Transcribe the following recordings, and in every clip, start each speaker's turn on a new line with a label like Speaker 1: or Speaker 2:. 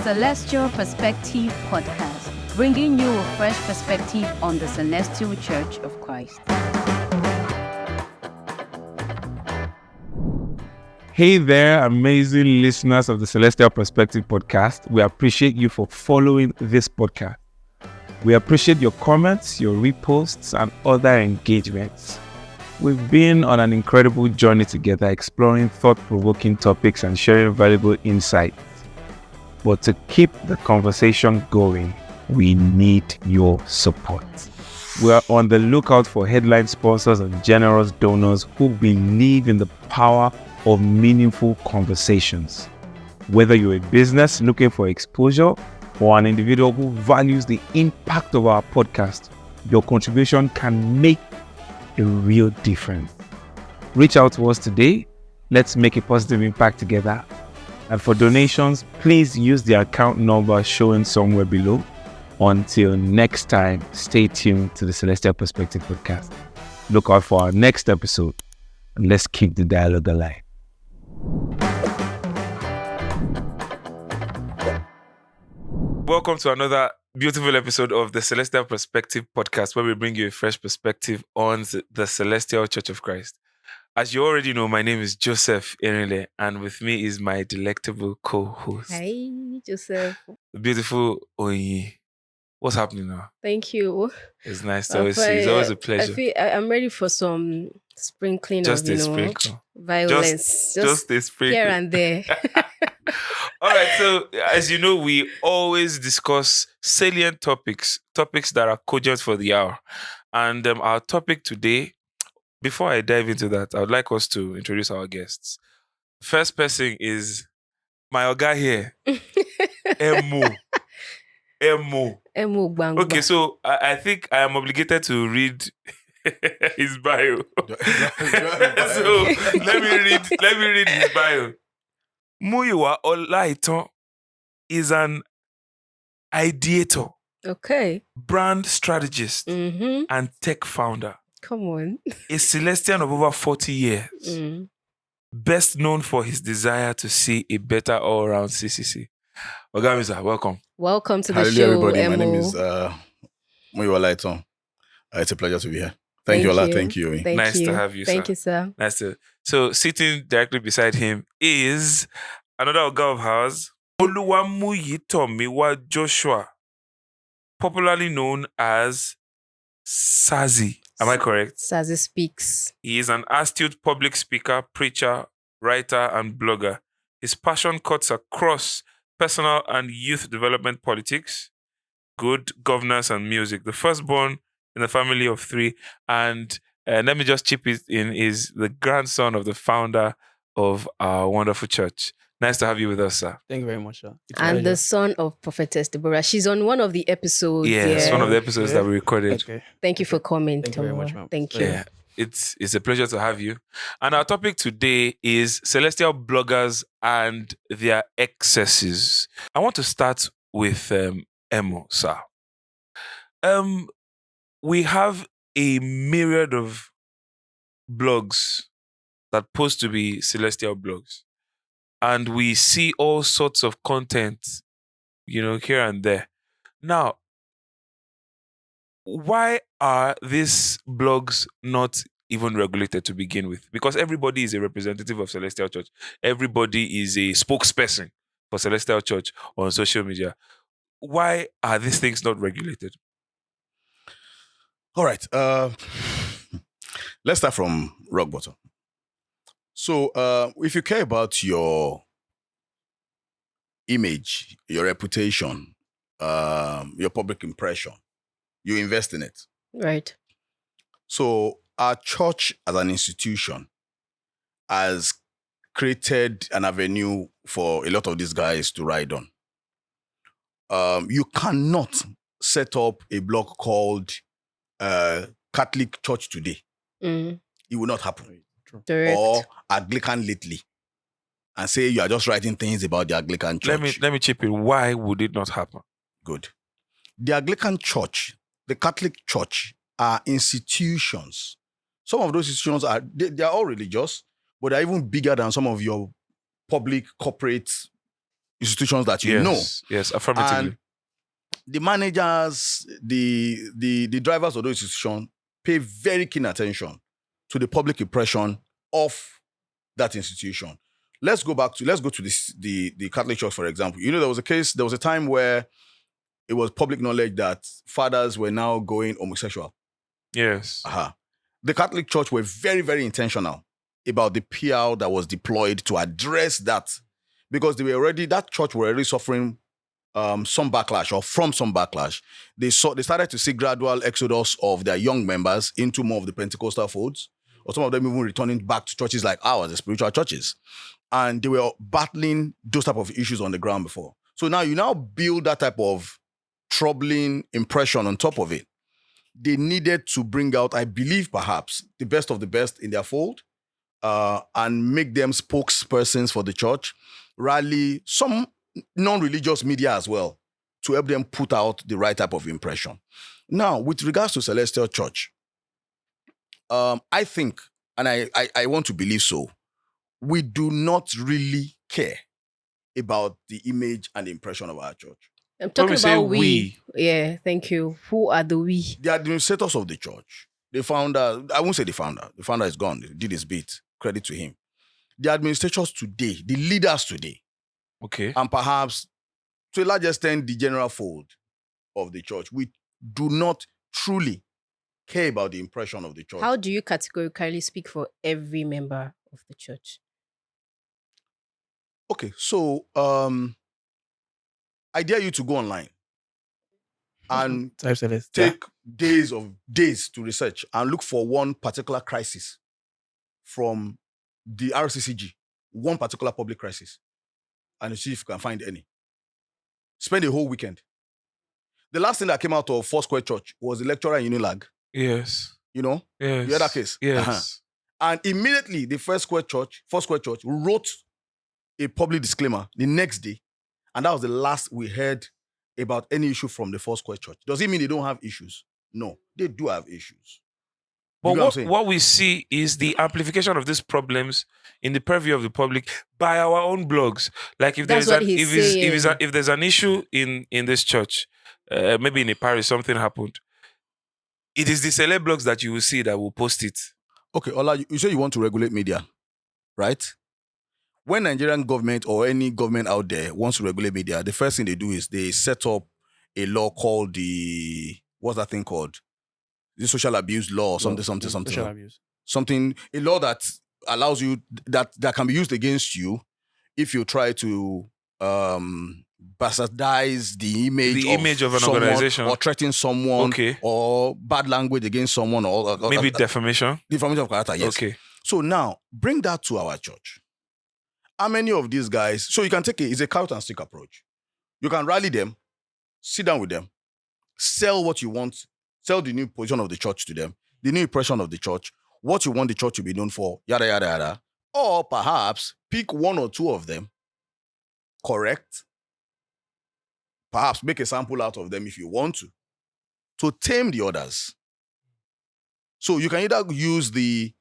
Speaker 1: Celestial Perspective Podcast, bringing you a fresh perspective on the Celestial Church of Christ.
Speaker 2: Hey there, amazing listeners of the Celestial Perspective Podcast. We appreciate you for following this podcast. We appreciate your comments, your reposts, and other engagements. We've been on an incredible journey together, exploring thought-provoking topics and sharing valuable insights. But to keep the conversation going, we need your support. We are on the lookout for headline sponsors and generous donors who believe in the power of meaningful conversations. Whether you're a business looking for exposure or an individual who values the impact of our podcast, your contribution can make a real difference. Reach out to us today. Let's make a positive impact together. And for donations, please use the account number shown somewhere below. Until next time, stay tuned to the Celestial Perspective Podcast. Look out for our next episode, and let's keep the dialogue alive. Welcome to another beautiful episode of the Celestial Perspective Podcast, where we bring you a fresh perspective on the Celestial Church of Christ. As you already know, my name is Joseph Erinle, and with me is my delectable co-host.
Speaker 3: Hi, Joseph.
Speaker 2: The beautiful Oyin. What's happening now?
Speaker 3: Thank you.
Speaker 2: It's nice to always see. It's always a pleasure.
Speaker 3: I'm ready for some sprinkling
Speaker 2: Just
Speaker 3: of,
Speaker 2: a sprinkle.
Speaker 3: violence.
Speaker 2: Just a sprinkle.
Speaker 3: Here and there.
Speaker 2: All right, so as you know, we always discuss salient topics that are cogent for the hour. And our topic today, before I dive into that, I would like us to introduce our guests. First person is my Oga here, Emo.
Speaker 3: Emu Gbangba.
Speaker 2: Okay, so I think I am obligated to read his bio. So let me read his bio. Muyiwa Olaitan is an ideator,
Speaker 3: Okay.
Speaker 2: brand strategist, and tech founder.
Speaker 3: Come on.
Speaker 2: A Celestian of over 40 years. Best known for his desire to see a better all-round CCC. Ogamisa, welcome.
Speaker 3: Welcome to the
Speaker 4: Hallelujah,
Speaker 3: show,
Speaker 4: everybody.
Speaker 3: Emu.
Speaker 4: My name is Muyiwa Olaitan. It's a pleasure to be here. Thank you, Ola. Thank you.
Speaker 3: Thank
Speaker 2: Nice
Speaker 3: you.
Speaker 2: to have you,
Speaker 3: Thank
Speaker 2: sir.
Speaker 3: you, sir.
Speaker 2: Nice to. So sitting directly beside him is another Oga of ours, Oluwamuyitomiwa Joshua, popularly known as Sazi. Am I correct?
Speaker 3: Sazi speaks.
Speaker 2: He is an astute public speaker, preacher, writer, and blogger. His passion cuts across personal and youth development politics, good governance, and music. The firstborn in a family of three, and let me just chip it in, is the grandson of the founder of our wonderful church. Nice to have you with us, sir.
Speaker 5: Thank you very much, sir. It's a
Speaker 3: And the
Speaker 5: pleasure.
Speaker 3: son of Prophetess Deborah. She's on one of the episodes.
Speaker 2: Yeah, it's one of the episodes that we recorded.
Speaker 5: Okay.
Speaker 3: Thank you for coming,
Speaker 5: Thank you very
Speaker 3: Tomo.
Speaker 5: much, ma'am.
Speaker 3: Thank you.
Speaker 2: Yeah, it's a pleasure to have you. And our topic today is celestial bloggers and their excesses. I want to start with Emo, sir. We have a myriad of blogs that post to be celestial blogs. And we see all sorts of content, here and there. Now, why are these blogs not even regulated to begin with? Because everybody is a representative of Celestial Church. Everybody is a spokesperson for Celestial Church on social media. Why are these things not regulated?
Speaker 4: All right. Let's start from rock bottom. So, if you care about your image, your reputation, your public impression, you invest in it.
Speaker 3: Right.
Speaker 4: So, our church as an institution has created an avenue for a lot of these guys to ride on. You cannot set up a blog called Catholic Church Today.
Speaker 3: Mm.
Speaker 4: It will not happen.
Speaker 3: Direct.
Speaker 4: Or Anglican lately, and say you are just writing things about the Anglican church.
Speaker 2: Let me chip in. Why would it not happen?
Speaker 4: Good. The Anglican church, the Catholic church are institutions. Some of those institutions they are all religious, but they're even bigger than some of your public corporate institutions that you
Speaker 2: Yes.
Speaker 4: know.
Speaker 2: Yes, affirmatively.
Speaker 4: And the managers, the drivers of those institutions pay very keen attention to the public impression of that institution. Let's go to the Catholic Church, for example. You know, there was a time where it was public knowledge that fathers were now going homosexual.
Speaker 2: Yes.
Speaker 4: The Catholic Church were very, very intentional about the PR that was deployed to address that, because that church were already suffering some backlash, or from some backlash. They started to see gradual exodus of their young members into more of the Pentecostal folds, or some of them even returning back to churches like ours, the spiritual churches. And they were battling those type of issues on the ground before. So now you build that type of troubling impression on top of it. They needed to bring out, I believe, perhaps the best of the best in their fold, and make them spokespersons for the church, rally some non-religious media as well to help them put out the right type of impression. Now, with regards to Celestial Church, I think, and I want to believe so, we do not really care about the image and the impression of our church.
Speaker 3: I'm talking
Speaker 2: say
Speaker 3: about
Speaker 2: we.
Speaker 3: Yeah, thank you. Who are the we?
Speaker 4: The administrators of the church, the founder, I won't say the founder is gone, he did his bit, credit to him. The administrators today, the leaders today,
Speaker 2: Okay.
Speaker 4: and perhaps to a large extent the general fold of the church, we do not truly care about the impression of the church.
Speaker 3: How do you categorically speak for every member of the church?
Speaker 4: Okay, so I dare you to go online and take days to research and look for one particular crisis from the RCCG, one particular public crisis, and see if you can find any. Spend a whole weekend. The last thing that came out of Foursquare Church was the lecturer in Unilag.
Speaker 2: Yes.
Speaker 4: You know?
Speaker 2: Yes.
Speaker 4: You heard that case?
Speaker 2: Yes.
Speaker 4: And immediately the Foursquare Church wrote a public disclaimer the next day. And that was the last we heard about any issue from the Foursquare Church. Does it mean they don't have issues? No, they do have issues.
Speaker 2: But
Speaker 4: You know what I'm saying?
Speaker 2: what we see is the amplification of these problems in the purview of the public by our own blogs. Like if
Speaker 3: That's
Speaker 2: there's
Speaker 3: what he's saying.
Speaker 2: if there's an issue in this church, maybe in a parish something happened, it is the celeb blogs that you will see that will post it.
Speaker 4: Okay, Ola, you say you want to regulate media, right? When Nigerian government or any government out there wants to regulate media, the first thing they do is they set up a law called what's that thing called? The social abuse law or something.
Speaker 5: Social abuse.
Speaker 4: Something, a law that allows you, that can be used against you if you try to bastardize the image
Speaker 2: of an
Speaker 4: someone,
Speaker 2: organization,
Speaker 4: or threaten someone,
Speaker 2: Okay.
Speaker 4: or bad language against someone, or
Speaker 2: Maybe defamation.
Speaker 4: defamation of character, yes.
Speaker 2: Okay.
Speaker 4: So now, bring that to our church. How many of these guys, so you can take it's a carrot and stick approach. You can rally them, sit down with them, sell what you want, sell the new position of the church to them, the new impression of the church, what you want the church to be known for, yada, yada, yada. Or perhaps pick one or two of them, correct, perhaps make a sample out of them if you want to tame the others. So you can either use the,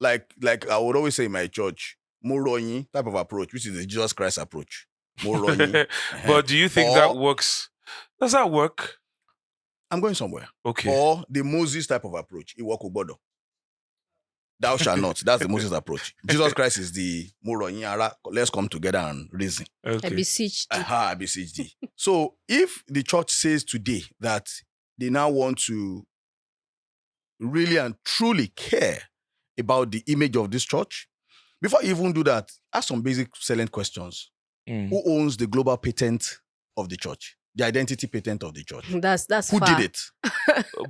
Speaker 4: like I would always say in my church, Moroyi type of approach, which is the Jesus Christ approach. Moroyi.
Speaker 2: But do you think
Speaker 4: Or-
Speaker 2: that works? Does that work?
Speaker 4: I'm going somewhere.
Speaker 2: Okay.
Speaker 4: Or the Moses type of approach. Iwokubodo. Thou shalt not. That's the Moses approach. Jesus Christ is the Moroyi. Let's come together and reason.
Speaker 3: I
Speaker 2: Okay.
Speaker 3: beseech thee.
Speaker 4: Aha, BCHD. So if the church says today that they now want to really and truly care about the image of this church, before you even do that, ask some basic salient questions.
Speaker 2: Mm.
Speaker 4: Who owns the global patent of the church? The identity patent of the church?
Speaker 3: That's
Speaker 4: Who
Speaker 3: far.
Speaker 4: did it?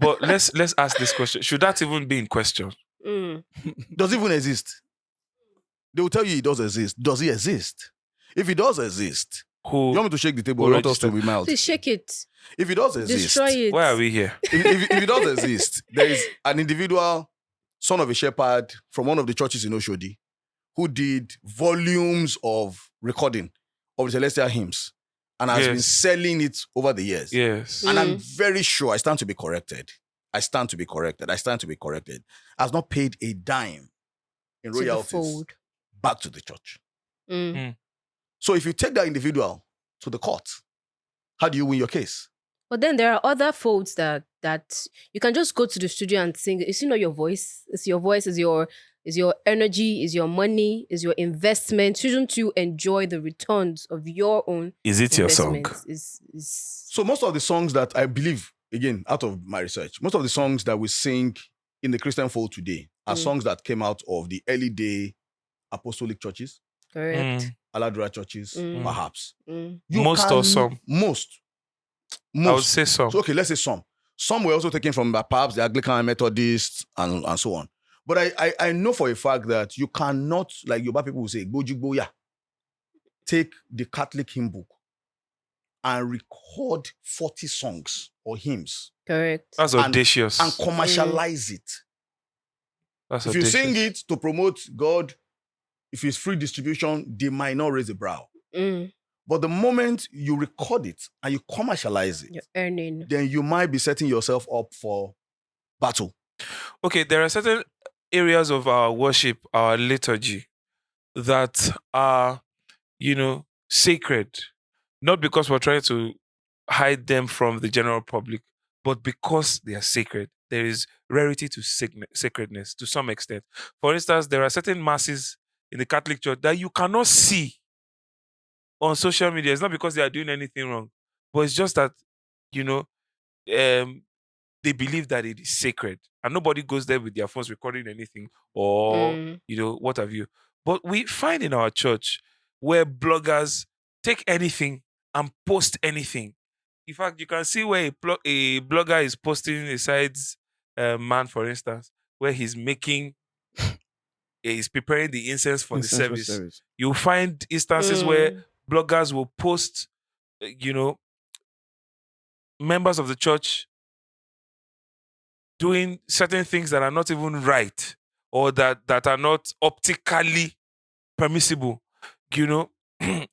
Speaker 2: But let's ask this question. Should that even be in question?
Speaker 3: Mm.
Speaker 4: Does it even exist? They will tell you it does exist. Does it exist? If it does exist,
Speaker 2: Who?
Speaker 4: you want me to shake the table,
Speaker 2: Who
Speaker 4: not us to
Speaker 2: registered?
Speaker 4: be mild.
Speaker 3: Please shake it.
Speaker 4: If it does exist,
Speaker 3: Destroy it.
Speaker 2: Why are we here?
Speaker 4: if it does exist, there is an individual son of a shepherd from one of the churches in Oshodi who did volumes of recording of the celestial hymns and has been
Speaker 2: Yes.
Speaker 4: selling it over the years.
Speaker 2: Yes.
Speaker 4: And I'm very sure, I stand to be corrected. Has not paid a dime in
Speaker 3: To the
Speaker 4: royalties
Speaker 3: fold.
Speaker 4: back to the church.
Speaker 3: Mm.
Speaker 4: So if you take that individual to the court. How do you win your case?
Speaker 3: But then there are other folds that you can just go to the studio and sing. It's not your voice. It's your voice. Is your energy. Is your money. Is your investment. Shouldn't you enjoy the returns of your own?
Speaker 2: Is it your song?
Speaker 3: investments?
Speaker 4: So most of the songs that I believe, again, out of my research, most of the songs that we sing in the Christian fold today are songs that came out of the early day apostolic churches,
Speaker 3: Correct.
Speaker 4: Aladura churches, perhaps.
Speaker 2: Most or some?
Speaker 4: Most.
Speaker 2: I would say some.
Speaker 4: So, okay, let's say some. Some were also taken from perhaps the Anglican Methodists and so on. But I know for a fact that you cannot, like Yoruba people will say, Bojugboya, take the Catholic hymn book and record 40 songs or hymns.
Speaker 3: Correct.
Speaker 2: That's audacious.
Speaker 4: And commercialize it.
Speaker 2: That's
Speaker 4: if
Speaker 2: audacious.
Speaker 4: you sing it to promote God, if it's free distribution, they might not raise a brow. But the moment you record it and you commercialize it,
Speaker 3: you're earning.
Speaker 4: Then you might be setting yourself up for battle.
Speaker 2: Okay, there are certain areas of our worship, our liturgy, that are, sacred. Not because we're trying to hide them from the general public, but because they are sacred. There is rarity to sacredness to some extent. For instance, there are certain masses in the Catholic Church that you cannot see on social media. It's not because they are doing anything wrong, but it's just that, they believe that it is sacred and nobody goes there with their phones recording anything or, what have you. But we find in our church where bloggers take anything and post anything. In fact, you can see where a blogger is posting a sides man, for instance, where he's preparing the incense for the service. You'll find instances where bloggers will post, members of the church doing certain things that are not even right or that are not optically permissible,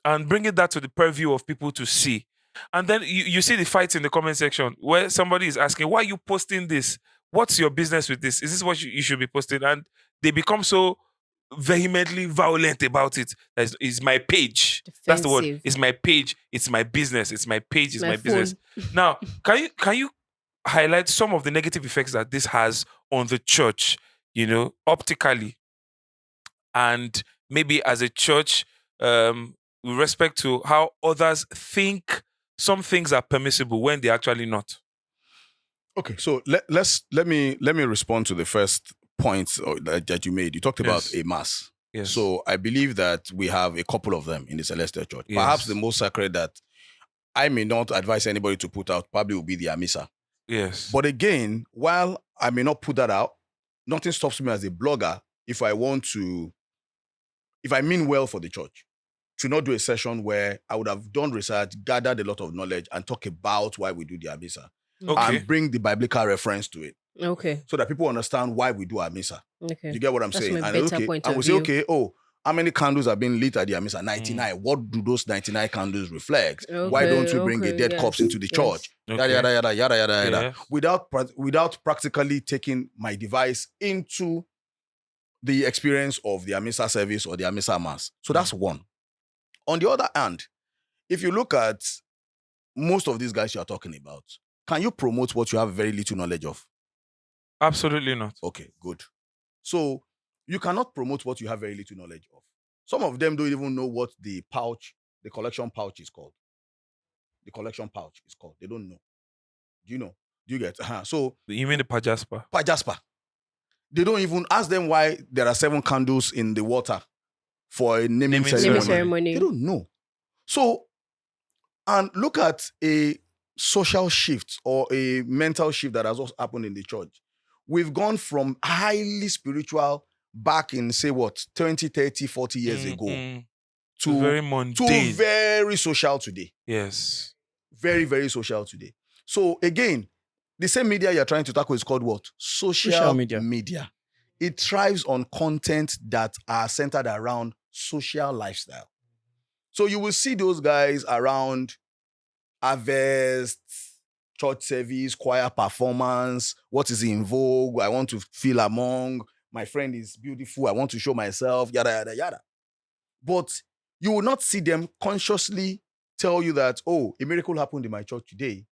Speaker 2: and bringing that to the purview of people to see. And then you see the fights in the comment section where somebody is asking, why are you posting this? What's your business with this? Is this what you should be posting? And they become so vehemently violent about it. It's my page.
Speaker 3: Defensive.
Speaker 2: That's the word. It's my page. It's my business. It's my page. It's my business. Now, can you highlight some of the negative effects that this has on the church, optically, and maybe as a church, with respect to how others think some things are permissible when they're actually not?
Speaker 4: Okay, so let me respond to the first point that you made. You talked about a mass.
Speaker 2: Yes.
Speaker 4: So I believe that we have a couple of them in the Celestial Church.
Speaker 2: Yes.
Speaker 4: Perhaps the most sacred that I may not advise anybody to put out probably will be the Amisa.
Speaker 2: Yes.
Speaker 4: But again, while I may not put that out, nothing stops me as a blogger if I mean well for the church, to not do a session where I would have done research, gathered a lot of knowledge, and talk about why we do the Amisa.
Speaker 2: Okay.
Speaker 4: And bring the biblical reference to it.
Speaker 3: Okay.
Speaker 4: So that people understand why we do our Misa.
Speaker 3: Okay.
Speaker 4: You get what I'm
Speaker 3: That's
Speaker 4: saying?
Speaker 3: my
Speaker 4: And
Speaker 3: better point
Speaker 4: and
Speaker 3: of
Speaker 4: we
Speaker 3: view.
Speaker 4: say, okay, how many candles have been lit at the Misa? 99. What do those 99 candles reflect? Why don't we bring the dead corpse into the church?
Speaker 2: Okay.
Speaker 4: Yada, yada, yada, yada, yada.
Speaker 2: Yes.
Speaker 4: Without practically taking my device into the experience of the Amisa service or the Amisa mass. So that's one. On the other hand, if you look at most of these guys you are talking about, can you promote what you have very little knowledge of?
Speaker 2: Absolutely not.
Speaker 4: Okay, good. So you cannot promote what you have very little knowledge of. Some of them don't even know what the collection pouch is called. The collection pouch is called. They don't know. Do you know? Do you get? So
Speaker 2: You mean the Pajaspa?
Speaker 4: Pajaspa. They don't even ask them why there are 7 candles in the water for a naming ceremony. They don't know. So, and look at a social shift or a mental shift that has also happened in the church. We've gone from highly spiritual back in, say what, 20, 30, 40 years ago to
Speaker 2: very mundane.
Speaker 4: To very social today.
Speaker 2: Yes.
Speaker 4: Very, very social today. So again, the same media you're trying to tackle is called what? Social media. It thrives on content that are centered around social lifestyle. So you will see those guys around harvest, church service, choir performance, what is in vogue, I want to feel among, my friend is beautiful, I want to show myself, yada, yada, yada. But you will not see them consciously tell you that, oh, a miracle happened in my church today,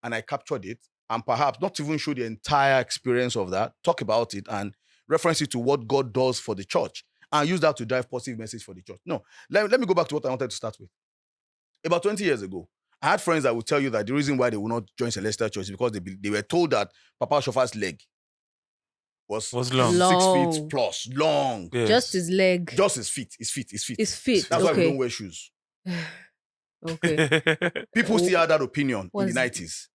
Speaker 4: and I captured it, and perhaps not even show the entire experience of that, talk about it and reference it to what God does for the church, and use that to drive positive message for the church. No, let me go back to what I wanted to start with. About 20 years ago, I had friends that would tell you that the reason why they would not join Celestial Church is because they were told that Papa Shofa's leg was
Speaker 2: long.
Speaker 4: 6 feet plus, long.
Speaker 2: Yes.
Speaker 3: Just his leg.
Speaker 4: Just his feet.
Speaker 3: His feet.
Speaker 4: That's why we
Speaker 3: Okay.
Speaker 4: don't wear shoes.
Speaker 3: Okay.
Speaker 4: People still had that opinion in
Speaker 3: Was-
Speaker 4: the 90s.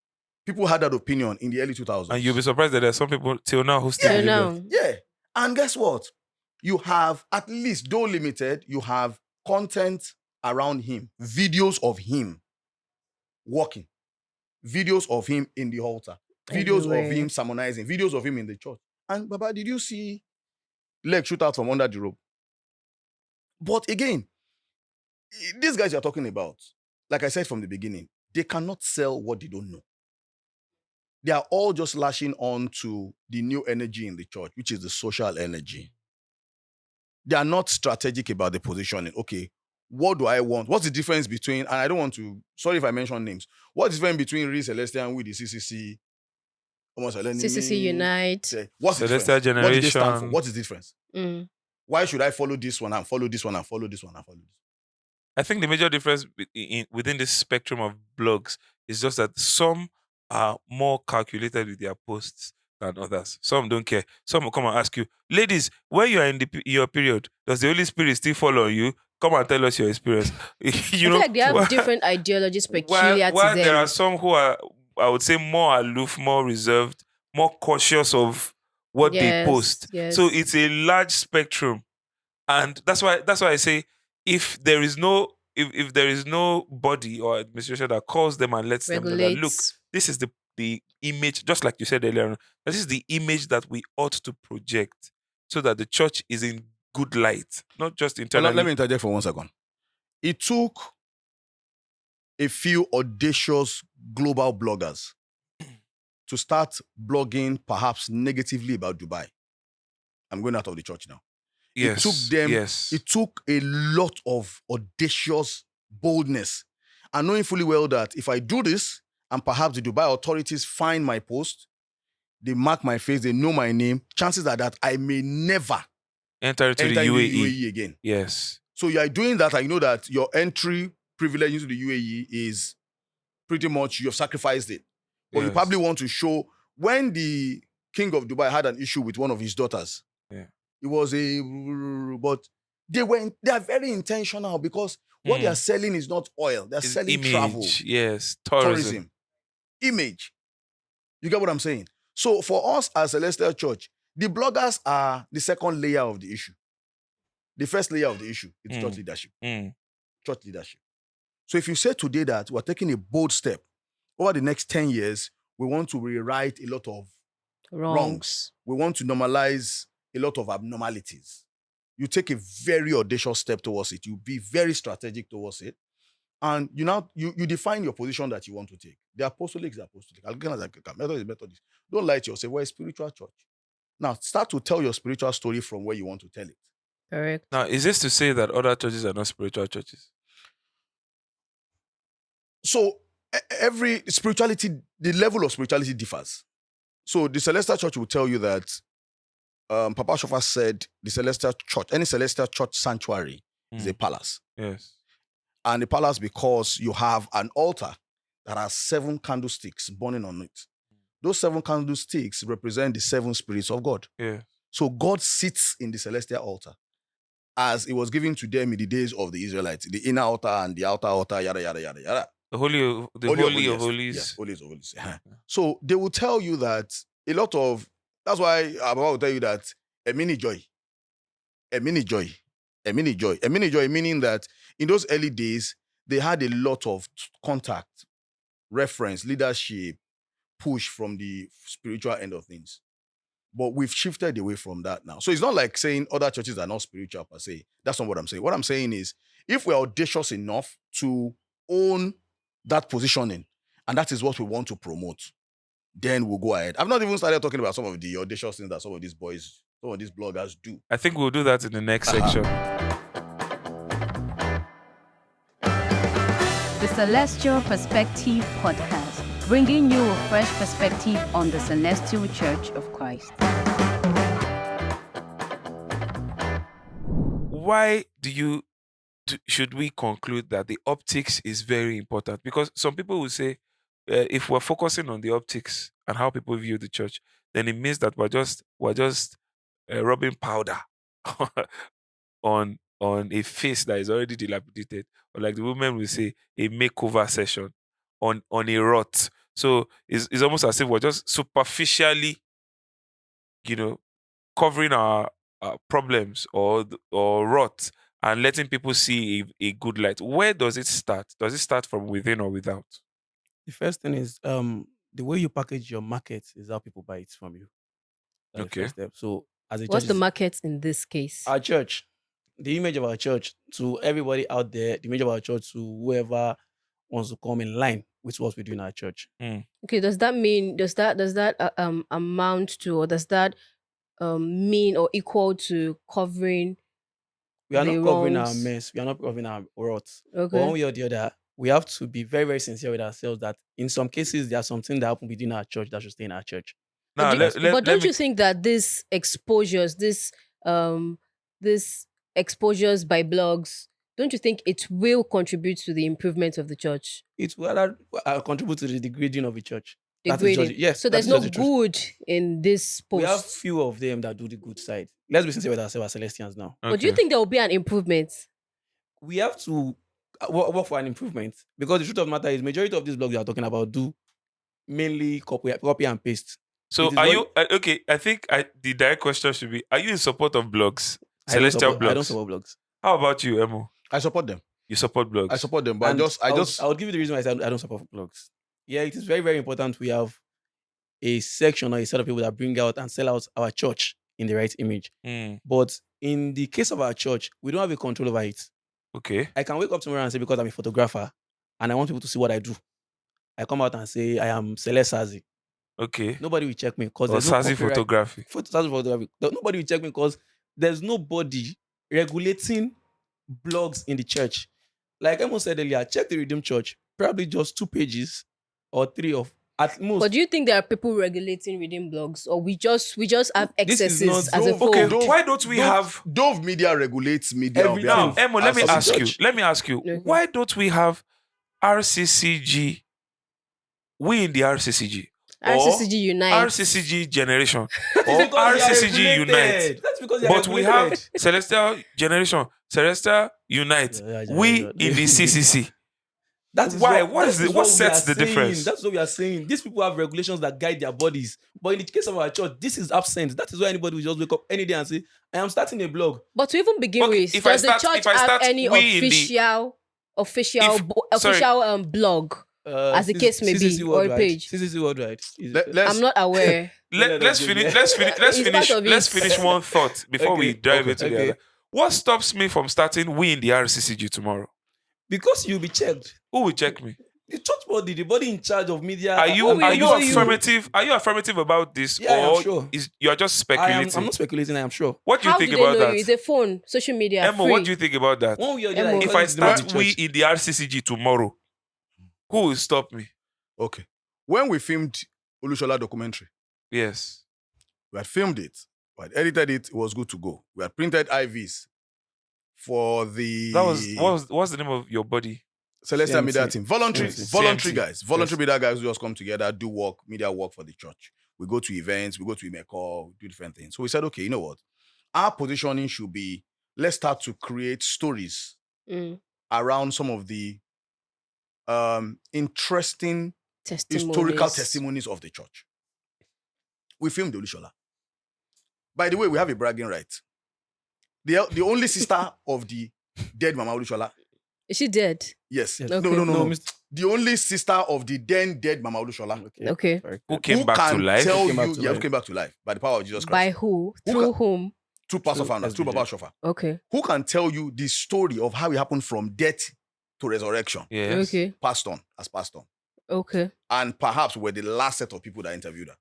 Speaker 4: People had that opinion in the early 2000s.
Speaker 2: And you'll be surprised that there are some people till now who still
Speaker 3: So
Speaker 2: believe
Speaker 3: now,
Speaker 2: that.
Speaker 4: Yeah. And guess what? You have, at least, though limited, you have content around him, videos of him walking, videos of him in the altar, videos of
Speaker 3: Everywhere.
Speaker 4: him sermonizing, videos of him in the church. And Baba, did you see leg shoot out from under the robe? But again, these guys you're talking about, like I said from the beginning, they cannot sell what they don't know. They are all just lashing on to the new energy in the church, which is the social energy. They are not strategic about the positioning. Okay, what do I want? What's the difference between, and I don't want to, sorry if I mention names, what's the difference between Real Celestial and with the CCC?
Speaker 3: CCC Unite.
Speaker 4: What's the
Speaker 2: Celestial
Speaker 4: difference? What do they stand for?
Speaker 2: Generation.
Speaker 4: What is the difference?
Speaker 3: Mm.
Speaker 4: Why should I follow this one and follow this one and follow this one and follow this?
Speaker 2: I think the major difference within this spectrum of blogs is just that some are more calculated with their posts than others. Some don't care. Some will come and ask you, ladies, when you are in your period, does the Holy Spirit still follow you? Come and tell us your experience.
Speaker 3: I feel like they have different ideologies peculiar to
Speaker 2: while
Speaker 3: them.
Speaker 2: there are some who are, I would say, more aloof, more reserved, more cautious of what they
Speaker 3: Yes,
Speaker 2: post.
Speaker 3: yes.
Speaker 2: So it's a large spectrum. And that's why I say if there is no body or administration that calls them and lets them know that, look,
Speaker 3: Regulates.
Speaker 2: this is the image, just like you said earlier on, this is the image that we ought to project so that the church is in good light, not just internally.
Speaker 4: Let me interject for 1 second. It took a few audacious global bloggers to start blogging perhaps negatively about Dubai. I'm going out of the church now.
Speaker 2: Yes,
Speaker 4: It took them,
Speaker 2: yes.
Speaker 4: it took a lot of audacious boldness and knowing fully well that if I do this and perhaps the Dubai authorities find my post, they mark my face, they know my name, chances are that I may never
Speaker 2: enter into
Speaker 4: enter
Speaker 2: the
Speaker 4: into
Speaker 2: UAE.
Speaker 4: the UAE again.
Speaker 2: Yes.
Speaker 4: So you are doing that, and you know that your entry privilege into the UAE is pretty much you've sacrificed it. But you
Speaker 2: Yes.
Speaker 4: probably want to show when the king of Dubai had an issue with one of his daughters.
Speaker 2: Yeah.
Speaker 4: It was but they are very intentional because what they are selling is not oil. They're
Speaker 2: It's
Speaker 4: selling
Speaker 2: image.
Speaker 4: travel,
Speaker 2: Yes.
Speaker 4: tourism, image. You get what I'm saying? So for us as Celestial Church, the bloggers are the second layer of the issue. The first layer of the issue is church leadership.
Speaker 2: Mm.
Speaker 4: Church leadership. So if you say today that we're taking a bold step, over the next 10 years, we want to rewrite a lot of wrongs. We want to normalize a lot of abnormalities. You take a very audacious step towards it. You be very strategic towards it. And you define your position that you want to take. The apostolic is apostolic. Anglican is Anglican. Methodist is Methodist. Don't lie to yourself. We're a spiritual church. Now, start to tell your spiritual story from where you want to tell it.
Speaker 3: Correct.
Speaker 2: Now, is this to say that other churches are not spiritual churches?
Speaker 4: So every spirituality, the level of spirituality differs. So the Celestial Church will tell you that Papa Shofa said the Celestial Church, any Celestial Church sanctuary is a palace.
Speaker 2: Yes.
Speaker 4: And the palace because you have an altar that has 7 candlesticks burning on it. Those 7 candlesticks represent the 7 spirits of God.
Speaker 2: Yeah.
Speaker 4: So God sits in the celestial altar as it was given to them in the days of the Israelites, the inner altar and the outer altar, yada, yada, yada, yada.
Speaker 2: The Holy of Holies.
Speaker 4: Yes, Holies of Holies. Yeah. So they will tell you that a lot of, that's why Abba will tell you that a mini joy, meaning that in those early days, they had a lot of contact, reference, leadership, push from the spiritual end of things. But we've shifted away from that now. So it's not like saying other churches are not spiritual per se. That's not what I'm saying. What I'm saying is, if we're audacious enough to own that positioning, and that is what we want to promote, then we'll go ahead. I've not even started talking about some of the audacious things that some of these boys, some of these bloggers do.
Speaker 2: I think we'll do that in the next section.
Speaker 1: the Celestial Perspective Podcast, bringing you a fresh perspective on the Celestial Church of Christ.
Speaker 2: Why should we conclude that the optics is very important? Because some people will say, if we're focusing on the optics and how people view the church, then it means that we're just rubbing powder on a face that is already dilapidated, or like the women will say, a makeover session on a rot. So it's almost as if we're just superficially, covering our problems or rot and letting people see a good light. Where does it start? Does it start from within or without?
Speaker 5: The first thing is the way you package your market is how people buy it from you. That's the
Speaker 2: Okay.
Speaker 5: first step. So as a
Speaker 3: What's
Speaker 5: church,
Speaker 3: the market in this case?
Speaker 5: our church, the image of our church to everybody out there, the image of our church to whoever wants to come in line with what we do in our church.
Speaker 3: Okay, does that amount to, or does that mean or equal to covering
Speaker 5: We are
Speaker 3: the
Speaker 5: not covering our
Speaker 3: wrongs?
Speaker 5: mess. We are not covering our rots. But
Speaker 3: Okay.
Speaker 5: one way or the other, we have to be very, very sincere with ourselves that in some cases, there's something that happen within our church that should stay in our church.
Speaker 2: Now,
Speaker 3: But don't you think that this exposures, this exposures by blogs, don't you think it will contribute to the improvement of the church?
Speaker 5: It will contribute to the degrading of the church. That is
Speaker 3: Degrading.
Speaker 5: just- yes,
Speaker 3: So
Speaker 5: that
Speaker 3: there's
Speaker 5: is
Speaker 3: no
Speaker 5: just the truth.
Speaker 3: good in this
Speaker 5: We have
Speaker 3: post.
Speaker 5: few of them that do the good side. Let's be sincere with ourselves as Celestians now.
Speaker 3: But do you think there will be an improvement?
Speaker 5: We have to work for an improvement because the truth of the matter is majority of these blogs we are talking about do mainly copy and paste.
Speaker 2: So
Speaker 5: It is
Speaker 2: are
Speaker 5: what-
Speaker 2: you okay? I think the direct question should be: are you in support of blogs,
Speaker 5: I don't
Speaker 2: celestial blogs?
Speaker 5: I don't support blogs.
Speaker 2: How about you, Emo?
Speaker 4: I support them.
Speaker 2: You support blogs?
Speaker 4: I support them, but
Speaker 5: And
Speaker 4: I
Speaker 5: would give you the reason why I said I don't support blogs. Yeah, it is very, very important we have a section or a set of people that bring out and sell out our church in the right image.
Speaker 2: Mm,
Speaker 5: But in the case of our church, we don't have a control over it.
Speaker 2: okay.
Speaker 5: I can wake up tomorrow and say, because I'm a photographer and I want people to see what I do, I come out and say I am Celeste Sazi.
Speaker 2: Okay.
Speaker 5: Nobody will check me because
Speaker 2: Or
Speaker 5: there's no
Speaker 2: Sazi
Speaker 5: copyright.
Speaker 2: photography.
Speaker 5: Sazi photography. Nobody will check me because there's nobody regulating blogs in the church. Like Emo said earlier, check the Redeemed Church. Probably just 2 pages or 3 of at most.
Speaker 3: But do you think there are people regulating reading blogs, or we just have
Speaker 5: This is
Speaker 3: excesses
Speaker 5: not
Speaker 3: as a
Speaker 5: Dove.
Speaker 3: fold?
Speaker 2: Okay. Why don't we have
Speaker 4: Dove Media regulates media? on
Speaker 5: Everything.
Speaker 4: behalf
Speaker 2: now,
Speaker 4: of
Speaker 2: Emo? Let me
Speaker 4: us as a
Speaker 2: ask you.
Speaker 4: church.
Speaker 2: Let me ask you.
Speaker 3: Okay.
Speaker 2: Why don't we have RCCG? We in the RCCG.
Speaker 3: RCCG Unite.
Speaker 2: RCCG Generation
Speaker 5: That is
Speaker 2: or
Speaker 5: because they are
Speaker 2: RCCG
Speaker 5: regulated.
Speaker 2: Unite.
Speaker 5: That's because they are
Speaker 2: But we have
Speaker 5: regulated.
Speaker 2: Celestial Generation, Celestial Unite.
Speaker 5: Yeah.
Speaker 2: We in the CCC.
Speaker 5: That is
Speaker 2: Why?
Speaker 5: What,
Speaker 2: What
Speaker 5: that
Speaker 2: is the-
Speaker 5: is
Speaker 2: what
Speaker 5: we
Speaker 2: sets
Speaker 5: are
Speaker 2: the difference?
Speaker 5: saying. That's what we are saying. These people have regulations that guide their bodies. But in the case of our church, this is absent. That is why anybody will just wake up any day and say, I am starting a blog.
Speaker 3: But to even begin
Speaker 2: Okay,
Speaker 3: with,
Speaker 2: if I
Speaker 3: does the
Speaker 2: start-
Speaker 3: church
Speaker 2: if I
Speaker 3: have
Speaker 2: start
Speaker 3: any
Speaker 2: we in the-
Speaker 3: official
Speaker 2: If-
Speaker 3: blog? As the case may be,
Speaker 5: CCC
Speaker 3: or a
Speaker 5: Worldwide.
Speaker 3: page.
Speaker 5: CCC Worldwide.
Speaker 4: Let's
Speaker 3: I'm not aware.
Speaker 2: Let's
Speaker 5: Yeah,
Speaker 2: finish.
Speaker 5: yeah.
Speaker 2: Let's finish. Let's
Speaker 3: It's
Speaker 2: finish.
Speaker 3: part of
Speaker 2: Let's
Speaker 3: it.
Speaker 2: finish one thought before we
Speaker 5: Okay,
Speaker 2: dive
Speaker 5: okay,
Speaker 2: into the
Speaker 5: okay.
Speaker 2: other. What stops me from starting we in the RCCG tomorrow?
Speaker 5: Because you'll be checked.
Speaker 2: Who will check me?
Speaker 5: The church body, the body in charge of media.
Speaker 2: Are you
Speaker 3: will know you.
Speaker 2: affirmative? Are you affirmative about this,
Speaker 5: Yeah, I am
Speaker 2: or
Speaker 5: sure.
Speaker 2: you're just speculating?
Speaker 5: I'm not speculating, I am sure.
Speaker 2: What do you
Speaker 3: How
Speaker 2: think
Speaker 3: do they
Speaker 2: about
Speaker 3: know
Speaker 2: that,
Speaker 3: you? It's a phone, social media.
Speaker 2: Emma?
Speaker 3: free.
Speaker 2: What do you think about that?
Speaker 5: One way or the
Speaker 3: Emo.
Speaker 5: other,
Speaker 2: If I
Speaker 5: it's the name of
Speaker 2: start
Speaker 5: the
Speaker 2: we
Speaker 5: church.
Speaker 2: in the RCCG tomorrow, who will stop me?
Speaker 4: Okay. When we filmed Olushola documentary,
Speaker 2: Yes.
Speaker 4: we had filmed it, we had edited it, it was good to go. We had printed IVs for the
Speaker 2: That was what's the name of your body?
Speaker 4: Celestial
Speaker 5: CMT.
Speaker 4: Media team. Voluntary
Speaker 2: CMT.
Speaker 4: guys. Voluntary media guys who just come together, do work, media work for the church. We go to events, we go to Imeko, do different things. So we said, okay, you know what? Our positioning should be, let's start to create stories
Speaker 3: Mm.
Speaker 4: around some of the interesting
Speaker 3: Testimonies.
Speaker 4: historical testimonies of the church. We filmed Olushola. By the way, we have a bragging right. The only sister of the dead Mama Olushola.
Speaker 3: Is she dead?
Speaker 4: Yes.
Speaker 5: Yes.
Speaker 4: No,
Speaker 3: Okay.
Speaker 4: no, no, no.
Speaker 5: Mr.
Speaker 4: The only sister of the then dead Mama Olushola.
Speaker 3: Okay.
Speaker 5: Sorry.
Speaker 2: Who came back to
Speaker 4: can
Speaker 2: life?
Speaker 4: tell
Speaker 5: Came back
Speaker 4: you,
Speaker 5: to
Speaker 4: yeah, who
Speaker 5: life.
Speaker 4: came back to life by the power of Jesus Christ.
Speaker 3: By who?
Speaker 4: Who
Speaker 3: Through
Speaker 4: ca-
Speaker 3: whom?
Speaker 4: Two pastor
Speaker 5: Through
Speaker 4: founders, two Baba
Speaker 5: SBJ.
Speaker 4: Shofa.
Speaker 3: Okay.
Speaker 4: Who can tell you the story of how it happened from death to resurrection?
Speaker 2: Yes.
Speaker 3: Okay.
Speaker 4: Passed on, as passed on.
Speaker 3: Okay.
Speaker 4: And perhaps we're the last set of people that interviewed her.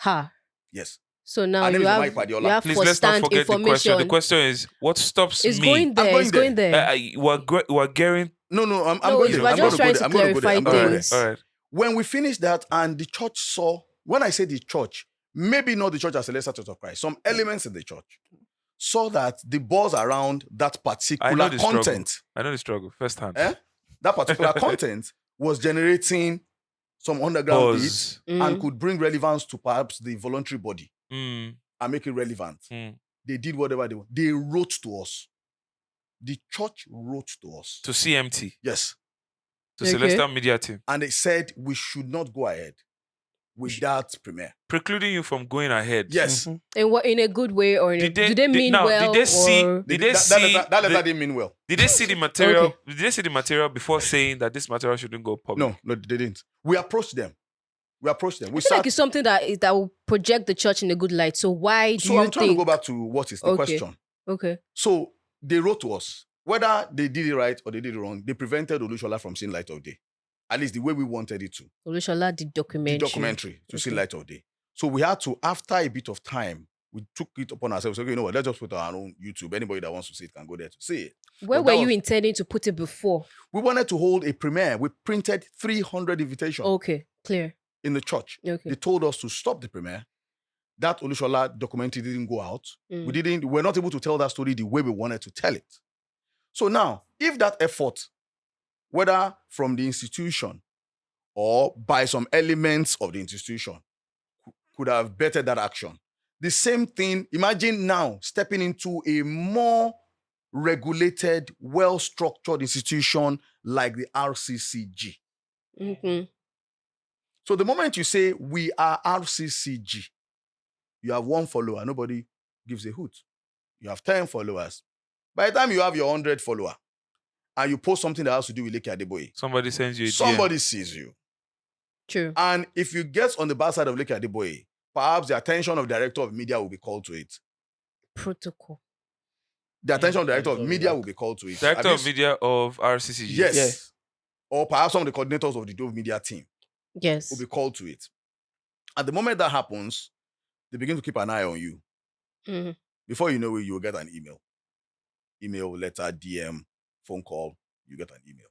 Speaker 3: Ha.
Speaker 4: Yes.
Speaker 3: So now
Speaker 4: Her name
Speaker 3: you
Speaker 4: is
Speaker 3: have,
Speaker 4: Mama Ipadiola.
Speaker 3: you have
Speaker 2: Please let's not
Speaker 3: first-hand
Speaker 2: forget the question.
Speaker 3: information.
Speaker 2: The question is, what stops
Speaker 3: It's
Speaker 2: me?
Speaker 3: going there.
Speaker 4: going
Speaker 3: It's going there.
Speaker 2: We're
Speaker 4: No, I'm
Speaker 3: No,
Speaker 4: going
Speaker 3: we're
Speaker 4: there. I'm
Speaker 3: just
Speaker 4: going
Speaker 3: trying
Speaker 4: to
Speaker 3: to
Speaker 4: go there. I'm going to go there.
Speaker 3: clarify
Speaker 4: I'm going to go there.
Speaker 3: things.
Speaker 2: All right.
Speaker 4: When we finished that and the church saw, when I say the church, maybe not the church as Celestial Church of Christ, some elements in the church saw that the buzz around that
Speaker 2: I know
Speaker 4: particular
Speaker 2: the
Speaker 4: content,
Speaker 2: struggle. I know the struggle firsthand.
Speaker 4: that particular content was generating some underground hits
Speaker 2: Buzz.
Speaker 4: and could bring relevance to perhaps the voluntary body
Speaker 2: Mm,
Speaker 4: and make it relevant.
Speaker 2: mm.
Speaker 4: They did whatever they want. They wrote to us. The church wrote to us.
Speaker 2: To CMT,
Speaker 4: Yes.
Speaker 2: to
Speaker 3: Okay.
Speaker 2: Celestial Media Team,
Speaker 4: And they said we should not go ahead with that premiere.
Speaker 2: precluding you from going ahead.
Speaker 4: Yes.
Speaker 3: In what, in a good way or in a, do they mean well?
Speaker 2: Did they see?
Speaker 3: or
Speaker 2: Did they
Speaker 4: that
Speaker 2: see?
Speaker 4: letter didn't mean well.
Speaker 2: Did they see the material?
Speaker 3: Okay.
Speaker 2: Did they see the material before saying that this material shouldn't go public?
Speaker 4: No, they didn't. We approached them. We
Speaker 3: I feel
Speaker 4: sat.
Speaker 3: like it's something that will project the church in a good light. So why do
Speaker 4: So
Speaker 3: you
Speaker 4: I'm trying
Speaker 3: think?
Speaker 4: to go back to what is the
Speaker 3: Okay.
Speaker 4: question.
Speaker 3: Okay.
Speaker 4: So they wrote to us. Whether they did it right or they did it wrong, they prevented Olushola from seeing light of day. At least the way we wanted it to.
Speaker 3: Olushola did documentary.
Speaker 4: The documentary to see
Speaker 3: Okay.
Speaker 4: light of day. So we had to, after a bit of time, we took it upon ourselves. Okay, you know what? Let's just put our own YouTube. Anybody that wants to see it can go there to see it.
Speaker 3: Where
Speaker 4: But
Speaker 3: were
Speaker 4: that
Speaker 3: you
Speaker 4: was-
Speaker 3: intending to put it before?
Speaker 4: We wanted to hold a premiere. We printed 300 invitations
Speaker 3: Okay, clear.
Speaker 4: in the church.
Speaker 3: Okay.
Speaker 4: They told us to stop the premiere. That Olushola documentary didn't go out.
Speaker 3: Mm.
Speaker 4: We're not able to tell that story the way we wanted to tell it. So now, if that effort, whether from the institution or by some elements of the institution, could have bettered that action. The same thing, imagine now stepping into a more regulated, well-structured institution like the RCCG.
Speaker 3: Mhm.
Speaker 4: So the moment you say, we are RCCG, you have one follower, nobody gives a hoot. You have 10 followers. By the time you have your 100 follower and you post something that has to do with Lekki Adeboye,
Speaker 2: Somebody sends you a DM.
Speaker 4: somebody sees you.
Speaker 3: True.
Speaker 4: And if you get on the bad side of Lekki Adeboye, perhaps the attention of director of media will be called to it.
Speaker 3: Protocol.
Speaker 4: The attention of director of
Speaker 5: Sorry,
Speaker 4: media
Speaker 5: like-
Speaker 4: will be called to it.
Speaker 2: Director
Speaker 4: Have
Speaker 2: of
Speaker 4: you-
Speaker 2: Media of RCCG.
Speaker 4: Yes.
Speaker 5: Yeah.
Speaker 4: Or perhaps some of the coordinators of the Dove Media team
Speaker 3: Yes.
Speaker 4: will be called to it. At the moment that happens, they begin to keep an eye on you.
Speaker 3: Mhm.
Speaker 4: Before you know it, you will get an email. Email, letter, DM, phone call, you get an email.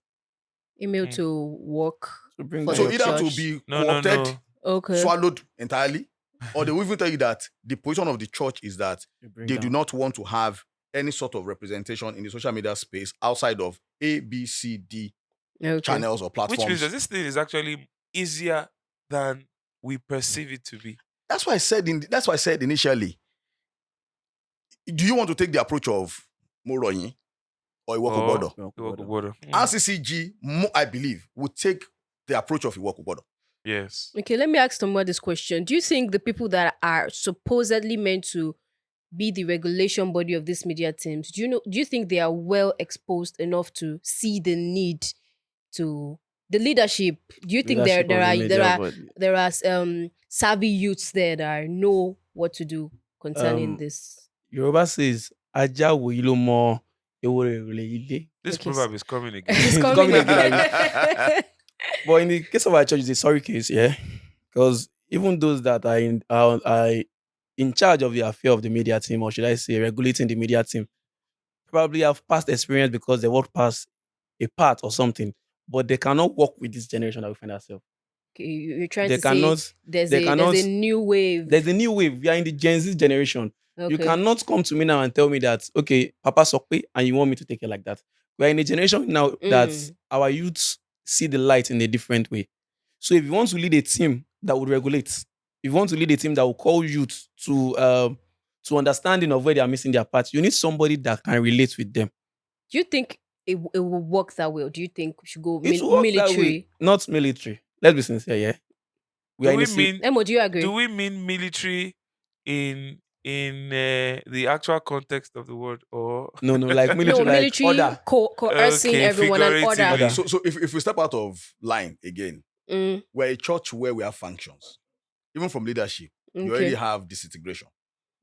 Speaker 3: Email
Speaker 2: Mm.
Speaker 3: to work.
Speaker 5: To bring
Speaker 3: For
Speaker 4: So
Speaker 3: the
Speaker 4: either to
Speaker 3: church.
Speaker 4: be
Speaker 2: No,
Speaker 4: co-opted,
Speaker 3: Okay.
Speaker 4: swallowed entirely, or they will even tell you that the position of the church is that they do not want to have any sort of representation in the social media space outside of A, B, C, D
Speaker 3: Okay.
Speaker 4: channels or platforms.
Speaker 2: Which means that this thing is actually easier than we perceive it to be.
Speaker 4: That's why I said initially. Do you want to take the approach of Moroyin or Iwokobodo?
Speaker 2: Water.
Speaker 4: RCCG, I believe, would take the approach of Iwokobodo.
Speaker 2: Yes.
Speaker 3: Okay, let me ask Tomo this question. Do you think the people that are supposedly meant to be the regulation body of these media teams, do you think they are well exposed enough to see the need to the leadership? Do you think there are savvy youths there that know what to do concerning this?
Speaker 5: Yoruba says, Aja wo ilo mo ewore rele ile.
Speaker 2: This
Speaker 3: Okay,
Speaker 2: proverb is coming again.
Speaker 3: It's
Speaker 5: It's
Speaker 3: coming
Speaker 5: coming
Speaker 3: again.
Speaker 5: But in the case of our church, it's a sorry case, yeah. Because even those that are in charge of the affair of the media team, or should I say, regulating the media team, probably have past experience because they walked past a part or something, but they cannot work with this generation that we find ourselves.
Speaker 3: Okay, you're trying
Speaker 5: They
Speaker 3: to say
Speaker 5: cannot.
Speaker 3: there's
Speaker 5: they
Speaker 3: a
Speaker 5: cannot-
Speaker 3: new wave.
Speaker 5: There's a new wave. We are in the Gen Z generation.
Speaker 3: Okay.
Speaker 5: You cannot come to me now and tell me that, okay, Papa Sokwe, and you want me to take it like that. We are in a generation now that our youths see the light in a different way. So if you want to lead a team that would regulate, if you want to lead a team that will call youth to understanding of where they are missing their part, you need somebody that can relate with them.
Speaker 3: Do you think it will work that way, or do you think we should go
Speaker 5: It will work that way.
Speaker 3: military?
Speaker 5: Not military. Let's be sincere, yeah. We are
Speaker 2: Do
Speaker 5: in
Speaker 2: we
Speaker 5: the same-
Speaker 2: mean
Speaker 3: Emo, do you agree?
Speaker 2: do we mean military in the actual context of the word, or
Speaker 5: No, like military,
Speaker 3: no,
Speaker 5: like
Speaker 3: military
Speaker 5: order.
Speaker 3: coercing
Speaker 2: Okay,
Speaker 3: everyone and order.
Speaker 2: figuratively.
Speaker 4: So if we step out of line again,
Speaker 3: Mm,
Speaker 4: we're a church where we have functions. Even from leadership, you already
Speaker 3: okay.
Speaker 4: have disintegration.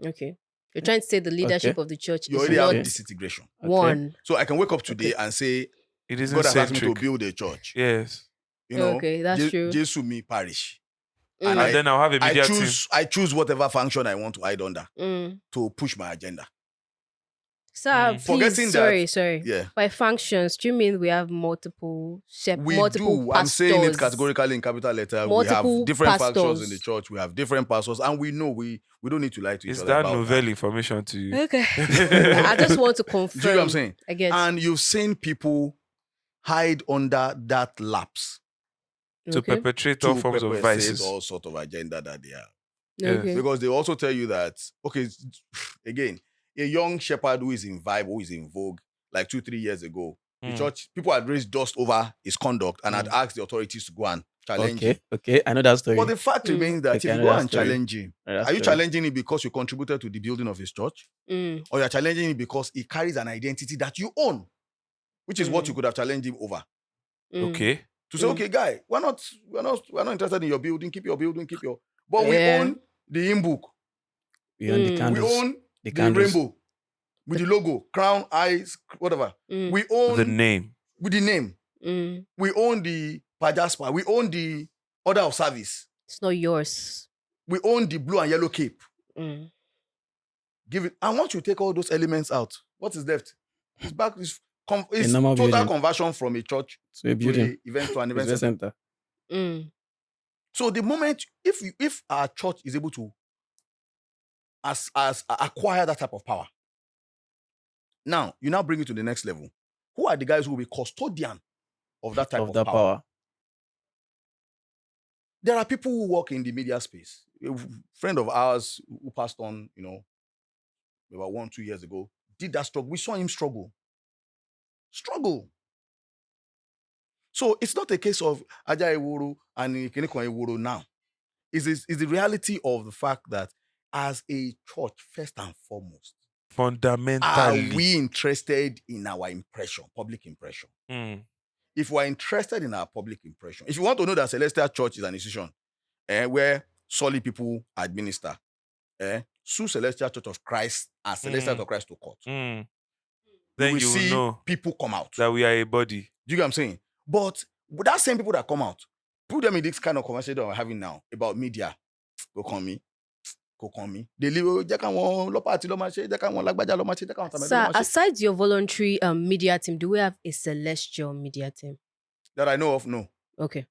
Speaker 3: Okay. You're trying to say the leadership of the church
Speaker 4: You
Speaker 3: is
Speaker 4: already
Speaker 3: not
Speaker 4: have disintegration.
Speaker 3: one.
Speaker 4: So I can wake up today and say,
Speaker 2: it isn't
Speaker 4: God has asked me to
Speaker 2: centric?
Speaker 4: build a church.
Speaker 2: Yes.
Speaker 4: You know,
Speaker 3: Okay, that's true.
Speaker 4: Jesu me parish.
Speaker 3: Mm,
Speaker 4: And
Speaker 2: And then I'll have a media team.
Speaker 4: I choose whatever function I want to hide under
Speaker 3: mm.
Speaker 4: to push my agenda.
Speaker 3: Sir,
Speaker 4: Forgetting
Speaker 3: please,
Speaker 4: that-
Speaker 3: sorry.
Speaker 4: Yeah.
Speaker 3: By functions, do you mean we have multiple
Speaker 4: We
Speaker 3: multiple
Speaker 4: do.
Speaker 3: pastors?
Speaker 4: I'm saying it categorically in capital letter. We
Speaker 3: Multiple
Speaker 4: have different factions
Speaker 3: pastors.
Speaker 4: in the church. We have different pastors, and we know we don't need to lie to each
Speaker 2: Is
Speaker 4: other
Speaker 2: that
Speaker 4: about
Speaker 2: novel
Speaker 4: that.
Speaker 2: information to you?
Speaker 3: Okay. I just want to confirm.
Speaker 4: Do you know what I'm saying?
Speaker 3: I guess.
Speaker 4: And you've seen people hide under that lapse
Speaker 2: To
Speaker 3: Okay.
Speaker 2: perpetrate all
Speaker 4: to
Speaker 2: forms of
Speaker 4: perpetrate
Speaker 2: vices.
Speaker 4: all sort of agenda that they have.
Speaker 3: Okay.
Speaker 4: Because they also tell you that, okay, again, a young shepherd who is in vibe, who is in vogue, like 2-3 years ago, the church, people had raised dust over his conduct and had asked the authorities to go and challenge him.
Speaker 5: Okay. I know that story.
Speaker 4: But the fact remains that
Speaker 5: Okay,
Speaker 4: if
Speaker 5: I
Speaker 4: you
Speaker 5: know
Speaker 4: go
Speaker 5: that
Speaker 4: and
Speaker 5: story.
Speaker 4: challenge him,
Speaker 5: I know that
Speaker 4: are you
Speaker 5: story.
Speaker 4: challenging him because you contributed to the building of his church?
Speaker 3: Mm.
Speaker 4: Or you're challenging him because he carries an identity that you own, which is what you could have challenged him over.
Speaker 3: Mm.
Speaker 2: Okay.
Speaker 4: To say, okay, guy, we're not interested in your building, keep your building, keep your. But we
Speaker 3: Yeah.
Speaker 4: own the hymn book.
Speaker 5: We own the
Speaker 3: Mm.
Speaker 4: We
Speaker 5: candles.
Speaker 4: own
Speaker 5: the
Speaker 4: the
Speaker 5: candles.
Speaker 4: rainbow with the logo, crown, eyes, whatever.
Speaker 3: Mm.
Speaker 4: We own
Speaker 2: The name.
Speaker 4: with the name.
Speaker 3: Mm.
Speaker 4: We own the pajaspa. We own the order of service.
Speaker 3: It's not yours.
Speaker 4: We own the blue and yellow cape.
Speaker 3: Mm.
Speaker 4: Give it. And once you take all those elements out, what is left? It's back. It's
Speaker 5: normal
Speaker 4: total
Speaker 5: building.
Speaker 4: conversion from a church
Speaker 5: So a
Speaker 4: to
Speaker 5: building.
Speaker 4: a event to an event
Speaker 5: Business
Speaker 4: center.
Speaker 5: center.
Speaker 3: Mm.
Speaker 4: So the moment if our church is able to acquire that type of power, now you now bring it to the next level. Who are the guys who will be custodian of that type of
Speaker 5: that
Speaker 4: power?
Speaker 5: power.
Speaker 4: There are people who work in the media space. A friend of ours who passed on, about 1-2 years ago, did that struggle. We saw him struggle. So it's not a case of Aja Ewuru and Ikenekon Ewuru now. It's the reality of the fact that as a church, first and foremost, are
Speaker 2: Fundamentally.
Speaker 4: we interested in our impression, public impression?
Speaker 2: Mm.
Speaker 4: If we're interested in our public impression, if you want to know that Celestial Church is an institution where solid people administer, sue Celestial Church of Christ and Celestial Church of Christ to court.
Speaker 2: Mm.
Speaker 4: We
Speaker 2: Then
Speaker 4: will
Speaker 2: you will
Speaker 4: see
Speaker 2: know
Speaker 4: people come out.
Speaker 2: that we are a body.
Speaker 4: Do you get what I'm saying? But with that same people that come out, put them in this kind of conversation that we're having now about media. Go call me. They live.
Speaker 3: Sir, aside your voluntary media team, do we have a celestial media team?
Speaker 4: That I know of, no.
Speaker 3: Okay.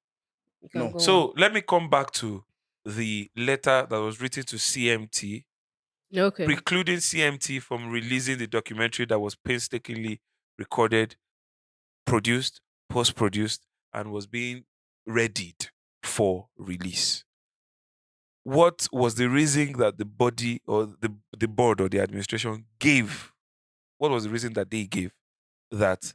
Speaker 3: You can
Speaker 4: No.
Speaker 3: go on.
Speaker 2: So let me come back to the letter that was written to CMT,
Speaker 3: Okay.
Speaker 2: precluding CMT from releasing the documentary that was painstakingly recorded, produced, post-produced, and was being readied for release. What was the reason that the body or the board or the administration gave? What was the reason that they gave that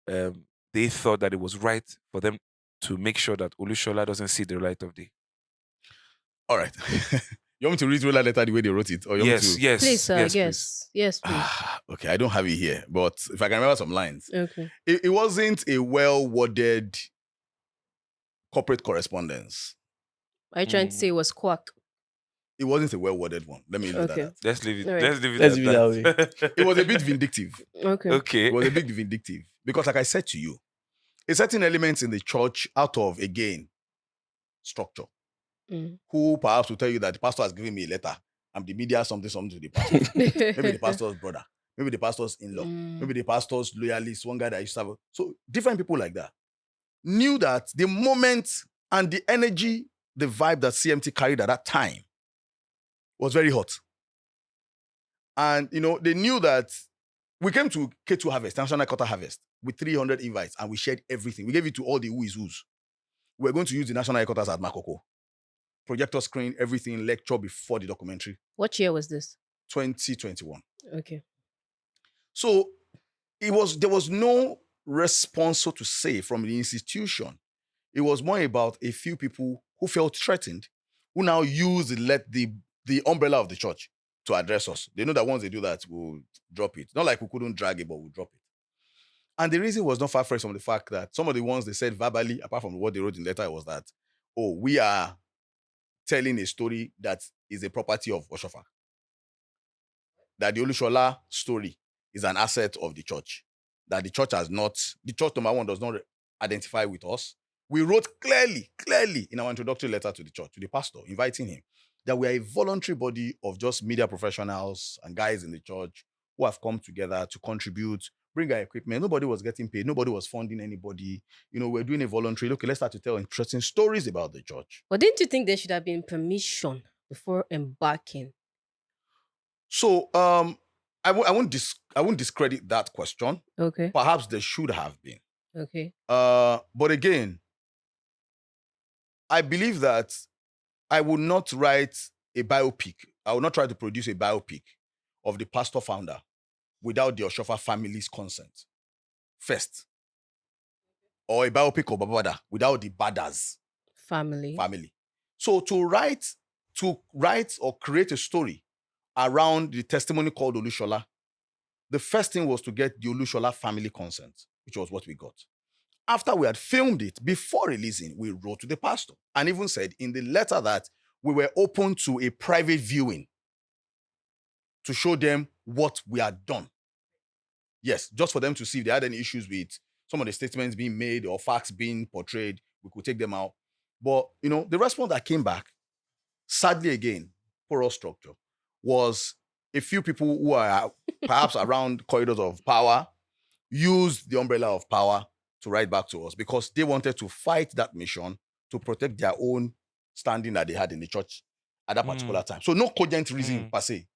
Speaker 2: they thought that it was right for them to make sure that Olushola doesn't see the light of day?
Speaker 4: All right. You want me to read that letter the way they wrote it? Or you want me
Speaker 2: Yes,
Speaker 4: to...
Speaker 2: yes.
Speaker 3: Please, sir.
Speaker 2: yes,
Speaker 3: Yes. Yes, please.
Speaker 4: Okay, I don't have it here, but if I can remember some lines.
Speaker 3: Okay.
Speaker 4: It wasn't a well-worded corporate correspondence.
Speaker 3: Are you trying to say it was quack?
Speaker 4: It wasn't a well-worded one. Let me leave
Speaker 3: Okay.
Speaker 4: that.
Speaker 2: Let's leave it.
Speaker 3: All right.
Speaker 2: Let's leave it.
Speaker 5: Let's
Speaker 2: at
Speaker 5: leave it
Speaker 2: that.
Speaker 4: It was a bit vindictive.
Speaker 3: Okay.
Speaker 2: Okay.
Speaker 4: It was a bit vindictive. Because like I said to you, a certain elements in the church out of, again, structure,
Speaker 3: Mm.
Speaker 4: who perhaps will tell you that the pastor has given me a letter. I'm the media, something to the pastor. Maybe the pastor's brother. Maybe the pastor's in-law.
Speaker 3: Mm.
Speaker 4: Maybe the pastor's loyalist, one guy that used to have. So different people like that knew that the moment and the energy, the vibe that CMT carried at that time was very hot. And, they knew that we came to K2 Harvest, National Quarter Harvest, with 300 invites, and we shared everything. We gave it to all the who is who's. We're going to use the National Headquarters at Makoko. Projector screen, everything, lecture before the documentary.
Speaker 3: What year was this?
Speaker 4: 2021.
Speaker 3: Okay.
Speaker 4: So there was no response, so to say, from the institution. It was more about a few people who felt threatened, who now use the umbrella of the church to address us. They know that once they do that, we'll drop it. Not like we couldn't drag it, but we'll drop it. And the reason was not far-fetched from the fact that some of the ones they said verbally, apart from what they wrote in the letter, was that, we are telling a story that is a property of Oshofa. That the Olushola story is an asset of the church. That the church number one, does not identify with us. We wrote clearly in our introductory letter to the church, to the pastor, inviting him, that we are a voluntary body of just media professionals and guys in the church who have come together to contribute, bring our equipment. Nobody was getting paid. Nobody was funding anybody. We're doing a voluntary. Okay, let's start to tell interesting stories about the church.
Speaker 3: But didn't you think there should have been permission before embarking?
Speaker 4: So I won't discredit that question.
Speaker 3: Okay.
Speaker 4: Perhaps there should have been.
Speaker 3: Okay.
Speaker 4: But again, I believe that I would not write a biopic. I would not try to produce a biopic of the pastor founder without the Oshofa family's consent first. Or a biopic of Babada without the Badas
Speaker 3: Family.
Speaker 4: So to write or create a story around the testimony called Olushola, the first thing was to get the Olushola family consent, which was what we got. After we had filmed it, before releasing, we wrote to the pastor and even said in the letter that we were open to a private viewing to show them what we had done. Yes, just for them to see if they had any issues with some of the statements being made or facts being portrayed, we could take them out. But, the response that came back, sadly again, poor structure, was a few people who are perhaps around corridors of power used the umbrella of power to write back to us because they wanted to fight that mission to protect their own standing that they had in the church at that particular time. So no cogent reason per se.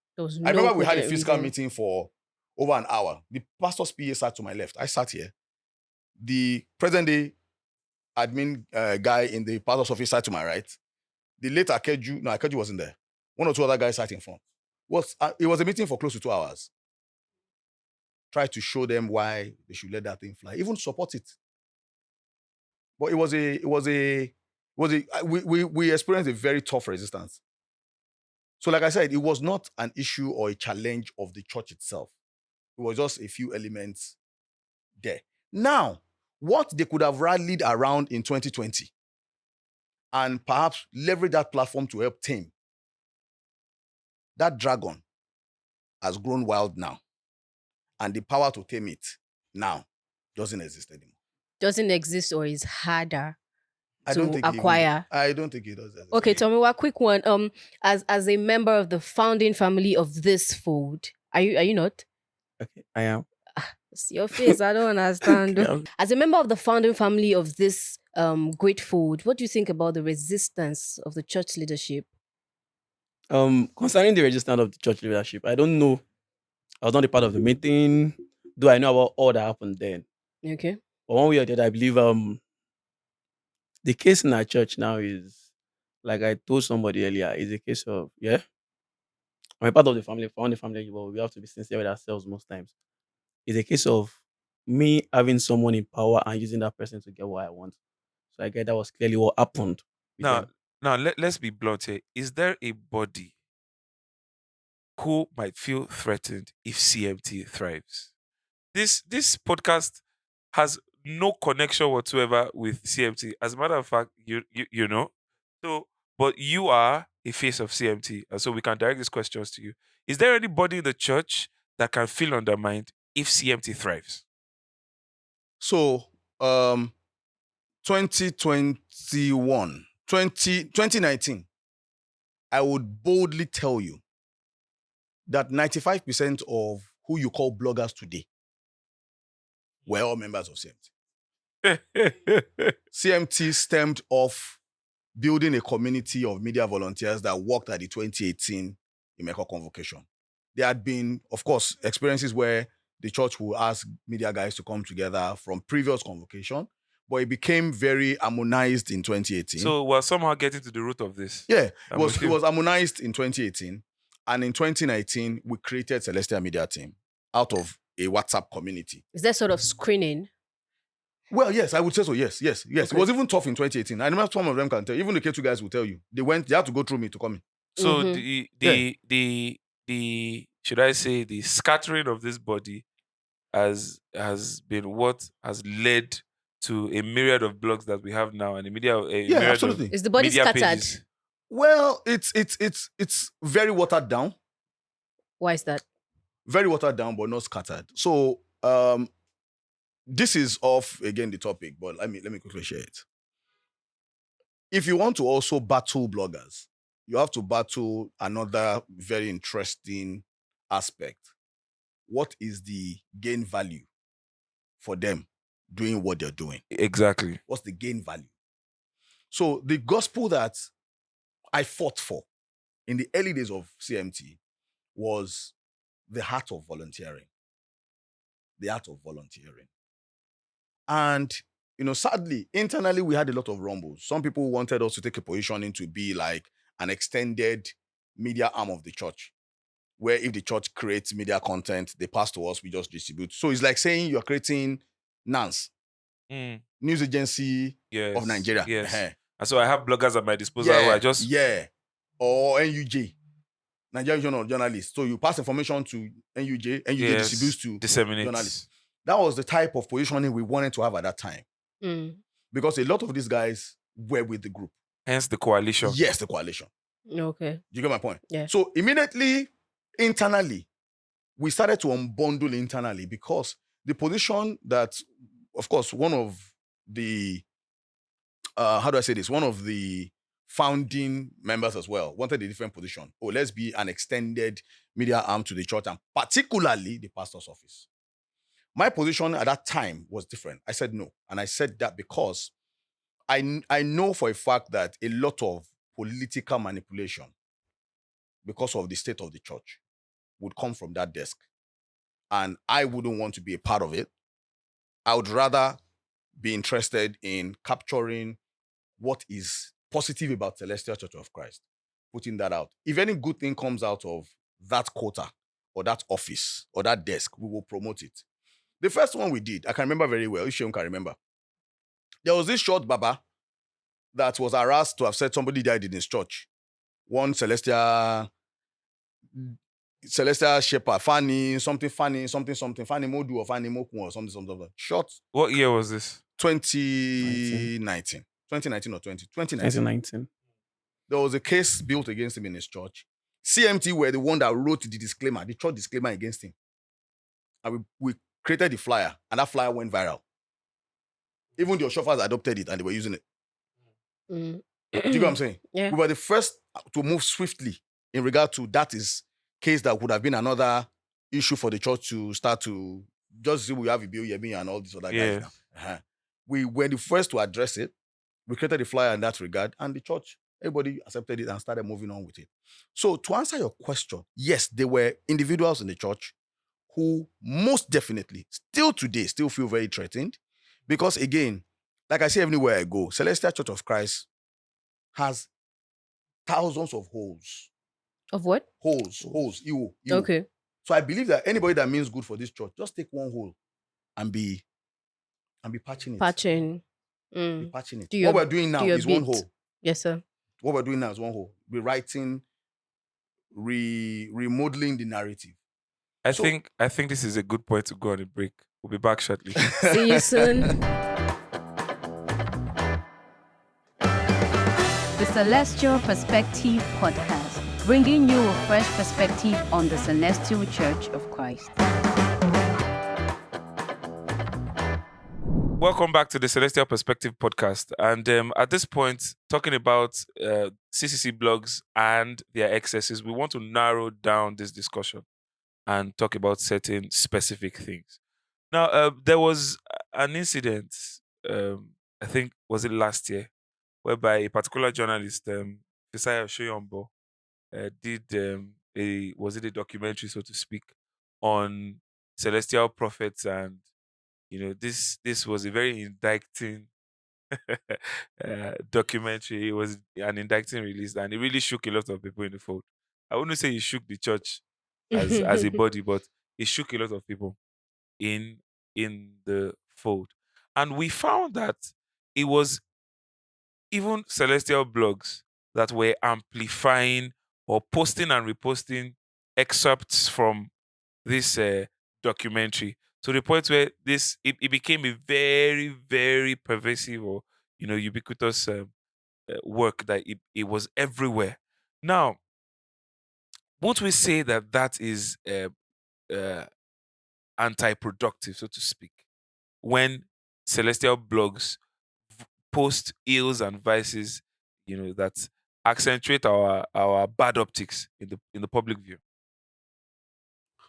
Speaker 4: I remember we had a physical meeting for over an hour. The pastor's PA sat to my left. I sat here. The present day admin guy in the pastor's office sat to my right. The late Akeju wasn't there. One or two other guys sat in front. It was a meeting for close to 2 hours. Tried to show them why they should let that thing fly, even support it. But we experienced a very tough resistance. So like I said, it was not an issue or a challenge of the church itself. It was just a few elements there. Now, what they could have rallied around in 2020 and perhaps leverage that platform to help tame, that dragon has grown wild now. And the power to tame it now doesn't exist anymore.
Speaker 3: Doesn't exist or is harder
Speaker 4: I
Speaker 3: to
Speaker 4: don't think
Speaker 3: acquire.
Speaker 4: I don't think it does.
Speaker 3: Okay, tell me one quick one. As a member of the founding family of this fold, are you not?
Speaker 5: Okay, I am.
Speaker 3: It's your face. I don't understand.
Speaker 5: Okay,
Speaker 3: As a member of the founding family of this great fold, what do you think about the resistance of the church leadership?
Speaker 5: Concerning the resistance of the church leadership, I don't know. I was not a part of the meeting, though I know about all that happened then.
Speaker 3: Okay.
Speaker 5: But one way or the other, I believe the case in our church now is, like I told somebody earlier, is a case of, I'm a part of the family, found the family, but we have to be sincere with ourselves most times. It's a case of me having someone in power and using that person to get what I want. So I guess that was clearly what happened with
Speaker 2: Now,
Speaker 5: them.
Speaker 2: let's be blunt here. Is there a body who might feel threatened if CMT thrives? This podcast has no connection whatsoever with CMT. As a matter of fact, you know. So, but you are a face of CMT, and so we can direct these questions to you. Is there anybody in the church that can feel undermined if CMT thrives?
Speaker 4: So, 2019, I would boldly tell you that 95% of who you call bloggers today were all members of CMT. CMT stemmed off building a community of media volunteers that worked at the 2018 Imeko convocation. There had been, of course, experiences where the church would ask media guys to come together from previous convocation, but it became very harmonized in 2018.
Speaker 2: So we're somehow getting to the root of this.
Speaker 4: Yeah, it was harmonized in 2018. And in 2019, we created Celestial Media Team out of a WhatsApp community.
Speaker 3: Is there sort of screening?
Speaker 4: Well, yes, I would say so. Yes. Okay. It was even tough in 2018. I remember some of them can tell. Even the K2 guys will tell you. They had to go through me to come in.
Speaker 2: So the should I say the scattering of this body has been what has led to a myriad of blogs that we have now and a myriad
Speaker 4: absolutely.
Speaker 3: Is the body
Speaker 2: media
Speaker 3: scattered?
Speaker 2: pages.
Speaker 4: Well, it's very watered down.
Speaker 3: Why is that?
Speaker 4: Very watered down, but not scattered. So this is off again the topic, but let me quickly share it. If you want to also battle bloggers, you have to battle another very interesting aspect. what is the gain value for them doing what they're doing?
Speaker 2: Exactly.
Speaker 4: What's the gain value? So the gospel that I fought for in the early days of CMT was the heart of volunteering. The art of volunteering. And, sadly, internally, we had a lot of rumbles. Some people wanted us to take a position into be like an extended media arm of the church, where if the church creates media content, they pass to us, we just distribute. So it's like saying you're creating NANS, News Agency of Nigeria.
Speaker 2: Yes.
Speaker 4: Uh-huh.
Speaker 2: And so I have bloggers at my disposal who I just...
Speaker 4: Yeah. Or NUJ, Nigerian Journal of Journalists. So you pass information to NUJ distributes to
Speaker 2: disseminates.
Speaker 4: journalists. That was the type of positioning we wanted to have at that time. Because a lot of these guys were with the group.
Speaker 2: Hence the coalition.
Speaker 4: Yes, the coalition.
Speaker 3: Okay.
Speaker 4: Do you get my point?
Speaker 3: Yeah.
Speaker 4: So immediately, internally, we started to unbundle internally because the position that, of course, one of the, how do I say this? One of the founding members as well wanted a different position. Oh, let's be an extended media arm to the church and particularly the pastor's office. My position at that time was different. I said no. And I said that because I know for a fact that a lot of political manipulation because of the state of the church would come from that desk. And I wouldn't want to be a part of it. I would rather be interested in capturing what is positive about Celestial Church of Christ, putting that out. If any good thing comes out of that quota or that office or that desk, we will promote it. The first one we did, I can remember very well. Isheon can remember. There was this short baba that was harassed to have said somebody died in his church. One celestial shepherd, Fanny Modu or Fanny Moku or something. Short.
Speaker 2: What year was this?
Speaker 4: 2019. 2019 or 2019.
Speaker 5: 2019.
Speaker 4: There was a case built against him in his church. CMT were the one that wrote the disclaimer, the church disclaimer against him. And we created the flyer, and that flyer went viral. Even the Oshofas adopted it, and they were using it. Do you get what I'm saying?
Speaker 3: Yeah.
Speaker 4: We were the first to move swiftly in regard to that is case that would have been another issue for the church to start to just see we have a bill, Yemi, and all these other guys now. Uh-huh. We were the first to address it. We created a flyer in that regard, and the church, everybody accepted it and started moving on with it. So to answer your question, yes, there were individuals in the church who most definitely, still today, still feel very threatened. Because again, like I say everywhere I go, Celestial Church of Christ has thousands of holes.
Speaker 3: Of what?
Speaker 4: Holes. Ew.
Speaker 3: Okay.
Speaker 4: So I believe that anybody that means good for this church, just take one hole and be patching it.
Speaker 3: Patching.
Speaker 4: Be patching it.
Speaker 3: Do
Speaker 4: What we're doing now is one
Speaker 3: bit.
Speaker 4: hole.
Speaker 3: Yes, sir.
Speaker 4: What we're doing now is one hole. Rewriting, remodeling the narrative.
Speaker 2: I think this is a good point to go on a break. We'll be back shortly.
Speaker 3: See you soon.
Speaker 1: The Celestial Perspective Podcast, bringing you a fresh perspective on the Celestial Church of Christ.
Speaker 2: Welcome back to the Celestial Perspective Podcast. And at this point, talking about CCC blogs and their excesses, we want to narrow down this discussion and talk about certain specific things. Now, there was an incident, I think, was it last year, whereby a particular journalist, Fisaya Shoyombo, did a documentary, so to speak, on celestial prophets, and this was a very indicting documentary. It was an indicting release, and it really shook a lot of people in the fold. I wouldn't say it shook the church as a body, but it shook a lot of people in the fold. And we found that it was even celestial blogs that were amplifying or posting and reposting excerpts from this documentary, to the point where it became a very, very pervasive or ubiquitous work, that it was everywhere. Now, won't we say that is anti-productive, so to speak, when celestial blogs post ills and vices, that accentuate our bad optics in the public view?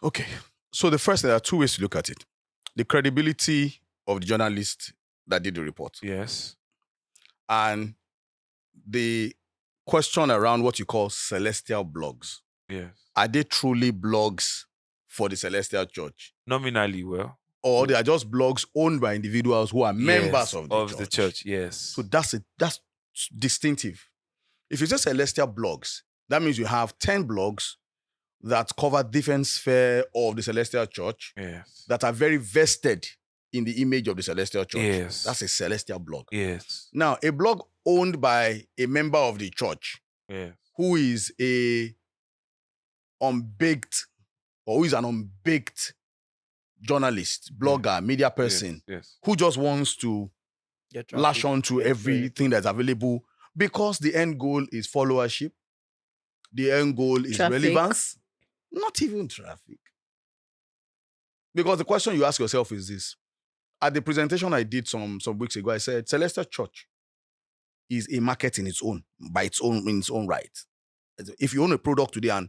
Speaker 4: Okay. So the first, there are two ways to look at it. The credibility of the journalist that did the report,
Speaker 2: Yes.
Speaker 4: and the question around what you call celestial blogs.
Speaker 2: Yes.
Speaker 4: Are they truly blogs for the celestial church?
Speaker 2: Nominally, well.
Speaker 4: Or they are just blogs owned by individuals who are members
Speaker 2: Yes,
Speaker 4: of the church?
Speaker 2: church. Yes.
Speaker 4: So that's distinctive. If you say celestial blogs, that means you have 10 blogs that cover different sphere of the celestial church
Speaker 2: Yes.
Speaker 4: that are very vested in the image of the celestial church.
Speaker 2: Yes.
Speaker 4: That's a celestial blog.
Speaker 2: Yes.
Speaker 4: Now, a blog owned by a member of the church
Speaker 2: Yes.
Speaker 4: who is a unbaked or who is an unbaked journalist, blogger, media person
Speaker 2: Yes.
Speaker 4: who just wants to
Speaker 5: Get traffic.
Speaker 4: lash on to everything that's available because the end goal is followership, the end goal is
Speaker 3: Traffic.
Speaker 4: relevance, not even traffic. Because the question you ask yourself is this. At the presentation I did some weeks ago, I said Celestial Church is a market in its own right. If you own a product today and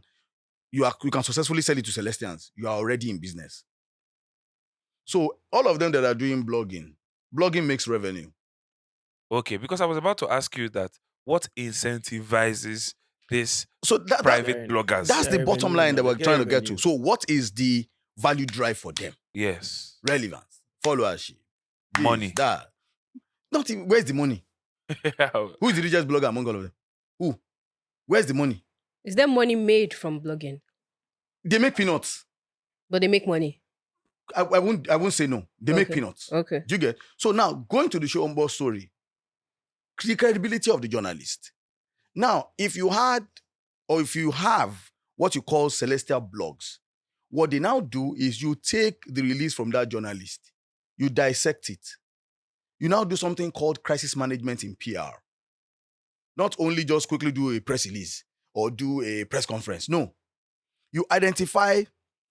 Speaker 4: you can successfully sell it to Celestians, you are already in business. So all of them that are doing blogging makes revenue.
Speaker 2: Okay, because I was about to ask you that what incentivizes this
Speaker 4: So that,
Speaker 2: private bloggers?
Speaker 4: that's the
Speaker 5: Yeah,
Speaker 4: bottom
Speaker 5: revenue,
Speaker 4: line that we're
Speaker 5: get
Speaker 4: trying to get
Speaker 5: revenue.
Speaker 4: to. So what is the value drive for them?
Speaker 2: Yes.
Speaker 4: Relevance, followership, this,
Speaker 2: Money.
Speaker 4: that. Not even, where's the money? Who is the richest blogger among all of them? Who? Where's the money?
Speaker 3: Is there money made from blogging?
Speaker 4: They make peanuts.
Speaker 3: But they make money.
Speaker 4: I won't say no. They make
Speaker 3: Okay.
Speaker 4: peanuts.
Speaker 3: Okay.
Speaker 4: Do you get? So now, going to the Showumbo story, the credibility of the journalist. Now, if you have what you call celestial blogs, what they now do is you take the release from that journalist, you dissect it. You now do something called crisis management in PR. Not only just quickly do a press release or do a press conference. No. You identify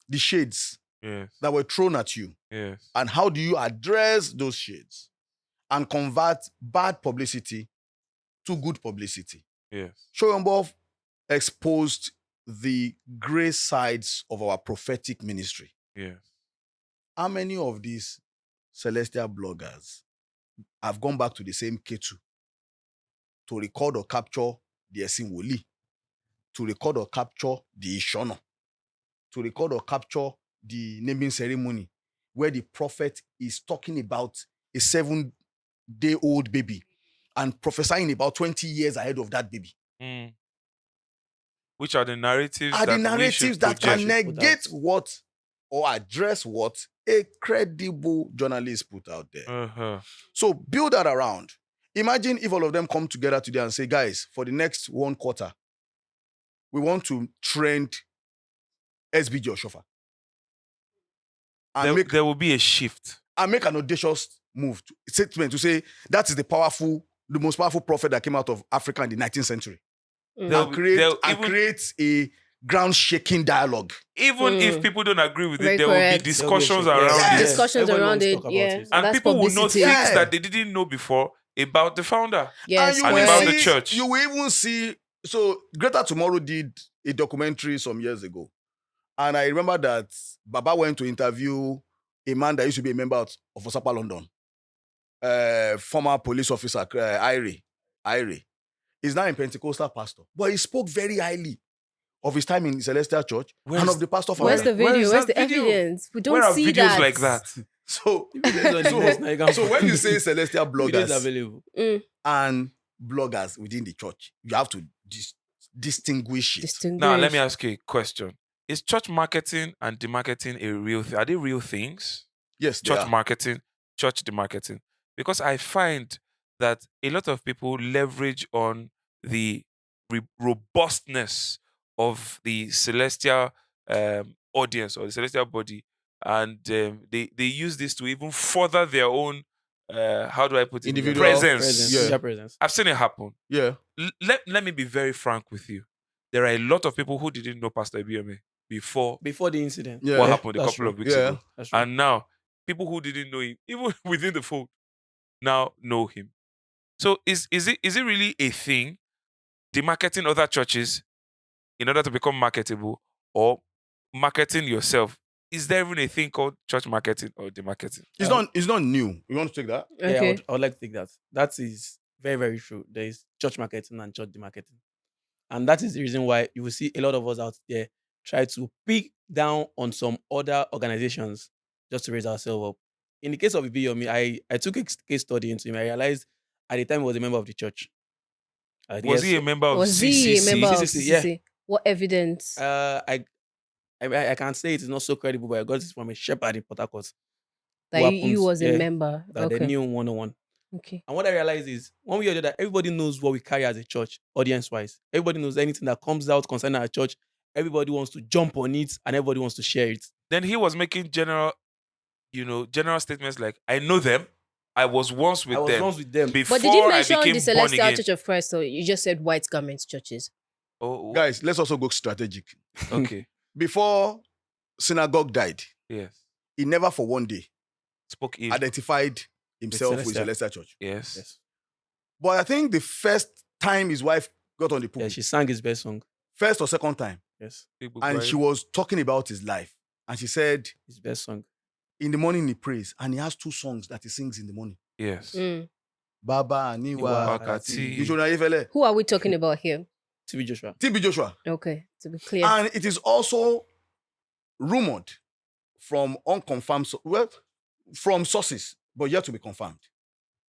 Speaker 4: the shades
Speaker 2: Yes.
Speaker 4: that were thrown at you.
Speaker 2: Yes.
Speaker 4: And how do you address those shades and convert bad publicity to good publicity?
Speaker 2: Yes.
Speaker 4: Shoyombo exposed the gray sides of our prophetic ministry.
Speaker 2: Yes.
Speaker 4: How many of these celestial bloggers have gone back to the same Ketu to record or capture the Esin Woli, to record or capture the Ishono, to record or capture the naming ceremony where the prophet is talking about a 7-day-old baby and prophesying about 20 years ahead of that baby?
Speaker 2: Mm. Which are the narratives
Speaker 4: Are the
Speaker 2: we should
Speaker 4: narratives that can
Speaker 2: project?
Speaker 4: negate what or address what a credible journalist put out there.
Speaker 2: Uh-huh.
Speaker 4: So build that around. Imagine if all of them come together today and say, guys, for the next 1 quarter, we want to trend SBG or Shofa. And
Speaker 2: There will be a shift.
Speaker 4: make an audacious statement to say that is the most powerful prophet that came out of Africa in the 19th century.
Speaker 2: There'll
Speaker 4: And
Speaker 2: be-
Speaker 4: create a ground-shaking dialogue.
Speaker 2: Even if people don't agree with
Speaker 3: Very
Speaker 2: it, there will
Speaker 3: correct.
Speaker 2: be discussions
Speaker 5: There'll be a
Speaker 2: around
Speaker 4: Yes.
Speaker 2: it.
Speaker 3: Discussions
Speaker 5: Everyone
Speaker 3: around
Speaker 5: wants to
Speaker 3: it.
Speaker 5: talk about
Speaker 3: Yeah.
Speaker 5: it.
Speaker 2: And
Speaker 3: That's
Speaker 2: people will know
Speaker 3: publicity.
Speaker 2: things
Speaker 4: Yeah.
Speaker 2: that they didn't know before about the founder.
Speaker 3: Yes.
Speaker 4: and
Speaker 2: and
Speaker 4: you
Speaker 2: about
Speaker 4: will
Speaker 2: the
Speaker 4: see,
Speaker 2: church.
Speaker 4: You will even see. So Greater Tomorrow did a documentary some years ago, and I remember that Baba went to interview a man that used to be a member of Osapa London, former police officer Irie. He's now a Pentecostal pastor, but he spoke very highly of his time in Celestial Church
Speaker 2: Where's-
Speaker 4: and of the pastor
Speaker 3: Where's
Speaker 4: family.
Speaker 3: the
Speaker 2: Where
Speaker 3: video?
Speaker 2: is
Speaker 3: Where's
Speaker 2: that
Speaker 3: the
Speaker 2: video?
Speaker 3: evidence? We don't
Speaker 2: Where are
Speaker 3: see
Speaker 2: videos
Speaker 3: that.
Speaker 2: like that?
Speaker 4: So,
Speaker 5: Videos
Speaker 4: so when you say celestial bloggers
Speaker 5: available.
Speaker 4: and bloggers within the church, you have to distinguish it.
Speaker 3: Distinguish.
Speaker 2: Now, let me ask you a question. Is church marketing and demarketing a real thing? Are they real things?
Speaker 4: Yes, they
Speaker 2: Church
Speaker 4: are.
Speaker 2: marketing, church demarketing. Because I find that a lot of people leverage on the robustness of the celestial audience or the celestial body, and they use this to even further their own, how do I put it?
Speaker 4: Individual
Speaker 2: Presence.
Speaker 4: Yeah.
Speaker 5: Yeah, presence.
Speaker 2: I've seen it happen.
Speaker 4: Yeah.
Speaker 2: Let me be very frank with you. There are a lot of people who didn't know Pastor Ibieme before
Speaker 5: Before the incident.
Speaker 4: Yeah.
Speaker 2: what happened a
Speaker 5: that's
Speaker 2: couple
Speaker 5: true.
Speaker 2: of weeks
Speaker 4: Yeah.
Speaker 2: ago.
Speaker 5: That's true.
Speaker 2: And now, people who didn't know him, even within the fold, now know him. So is it really a thing, demarketing other churches in order to become marketable, or marketing yourself is there even a thing called church marketing or demarketing?
Speaker 4: It's not new. You want to take that?
Speaker 5: Yeah,
Speaker 3: Okay.
Speaker 5: I would like to take that. That is very, very true. There is church marketing and church demarketing. And that is the reason why you will see a lot of us out there try to pick down on some other organizations just to raise ourselves up. In the case of Ibiyomi, I took a case study into him. I realized at the time he was a member of the church.
Speaker 2: Was he a member of
Speaker 3: Was he a
Speaker 2: CCC?
Speaker 3: member of
Speaker 5: CCC, yeah.
Speaker 3: CCC? What evidence?
Speaker 5: I can't say it is not so credible, but I got this from a shepherd in Port Harcourt.
Speaker 3: That
Speaker 5: who
Speaker 3: you
Speaker 5: happens-
Speaker 3: was a
Speaker 5: yeah,
Speaker 3: member.
Speaker 5: That they
Speaker 3: Okay.
Speaker 5: knew 101.
Speaker 3: Okay.
Speaker 5: And what I realized is, one way or the other, everybody knows what we carry as a church, audience-wise. Everybody knows anything that comes out concerning our church. Everybody wants to jump on it, and everybody wants to share it.
Speaker 2: Then he was making general statements like, I know them. I was once with
Speaker 5: I was
Speaker 2: them.
Speaker 5: once with them.
Speaker 2: Before
Speaker 3: But did you
Speaker 2: I
Speaker 3: mention
Speaker 2: became
Speaker 3: the
Speaker 2: born
Speaker 3: Celestial
Speaker 2: again.
Speaker 3: Church of Christ, or you just said white garment churches?
Speaker 2: Oh,
Speaker 4: Guys, let's also go strategic.
Speaker 2: okay.
Speaker 4: Before synagogue died,
Speaker 2: Yes.
Speaker 4: he never for one day
Speaker 2: Spoke ill.
Speaker 4: identified himself with
Speaker 5: Celestial.
Speaker 4: Celestial Church.
Speaker 2: Yes.
Speaker 5: Yes.
Speaker 4: But I think the first time his wife got on the
Speaker 5: Yeah,
Speaker 4: pulpit,
Speaker 5: she sang his best song.
Speaker 4: first or second time,
Speaker 5: Yes.
Speaker 2: Big book
Speaker 4: and
Speaker 2: Bible.
Speaker 4: she was talking about his life. And she said,
Speaker 5: His best song.
Speaker 4: in the morning he prays, and he has 2 songs that he sings in the morning.
Speaker 2: Yes.
Speaker 3: Mm.
Speaker 4: Baba, Niwa,
Speaker 2: Wakati.
Speaker 4: Kati.
Speaker 3: Who are we talking about here?
Speaker 5: TB Joshua.
Speaker 4: TB Joshua.
Speaker 3: Okay, to be clear.
Speaker 4: And it is also rumored from from sources, but yet to be confirmed.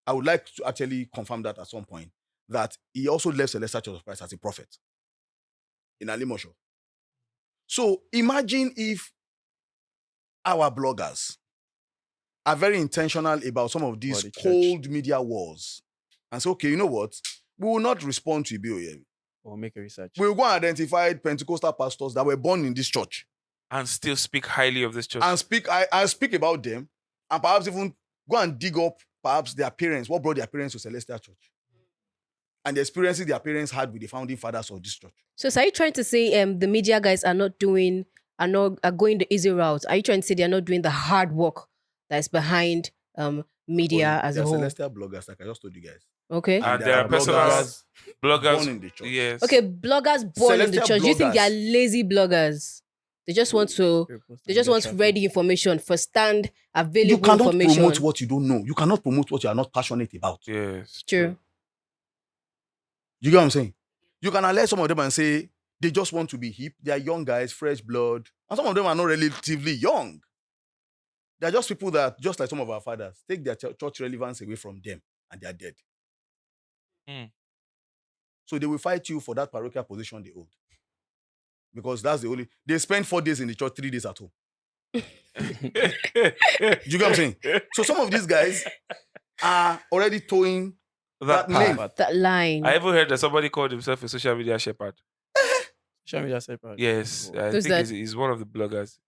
Speaker 4: I would like to actually confirm that at some point, that he also left Celestial Church of Christ as a prophet in Alimosho. So imagine if our bloggers are very intentional about some of these
Speaker 5: the church.
Speaker 4: cold media wars and say, okay, you know what? We will not respond to Ibiyomi.
Speaker 5: Or make a research.
Speaker 4: We will go and identify Pentecostal pastors that were born in this church
Speaker 2: And still speak highly of this church.
Speaker 4: and speak about them, and perhaps even go and dig up perhaps their parents, what brought their parents to Celestial Church, and the experiences their parents had with the founding fathers of this church.
Speaker 3: So are you trying to say the media guys are going the easy route? Are you trying to say they're not doing the hard work that's behind media as a
Speaker 4: They're
Speaker 3: whole?
Speaker 4: Celestial bloggers, like I just told you guys.
Speaker 3: Okay.
Speaker 2: and
Speaker 4: there
Speaker 2: there
Speaker 4: are
Speaker 2: are personal
Speaker 4: bloggers
Speaker 2: bloggers.
Speaker 4: born in the church.
Speaker 2: Yes.
Speaker 3: Okay, bloggers born in the
Speaker 4: Celestial
Speaker 3: church. Do you think they are
Speaker 4: bloggers.
Speaker 3: lazy bloggers? They just want to. They just want ready information, first-hand available
Speaker 4: You cannot
Speaker 3: information.
Speaker 4: promote what you don't know. You cannot promote what you are not passionate about.
Speaker 2: Yes.
Speaker 3: True.
Speaker 4: You get what I'm saying? You can alert some of them and say they just want to be hip. They are young guys, fresh blood. And some of them are not relatively young. They're just people that, just like some of our fathers, take their church relevance away from them and they are dead.
Speaker 2: Mm.
Speaker 4: So they will fight you for that parochial position they hold. Because that's the only... They spend 4 days in the church, 3 days at home. You get what I'm saying? So some of these guys are already towing that name.
Speaker 3: That line.
Speaker 2: I even heard that somebody called himself a social media shepherd.
Speaker 5: Social media separate.
Speaker 2: Yes, I
Speaker 3: Who's
Speaker 2: think
Speaker 3: that?
Speaker 2: he's one of the bloggers.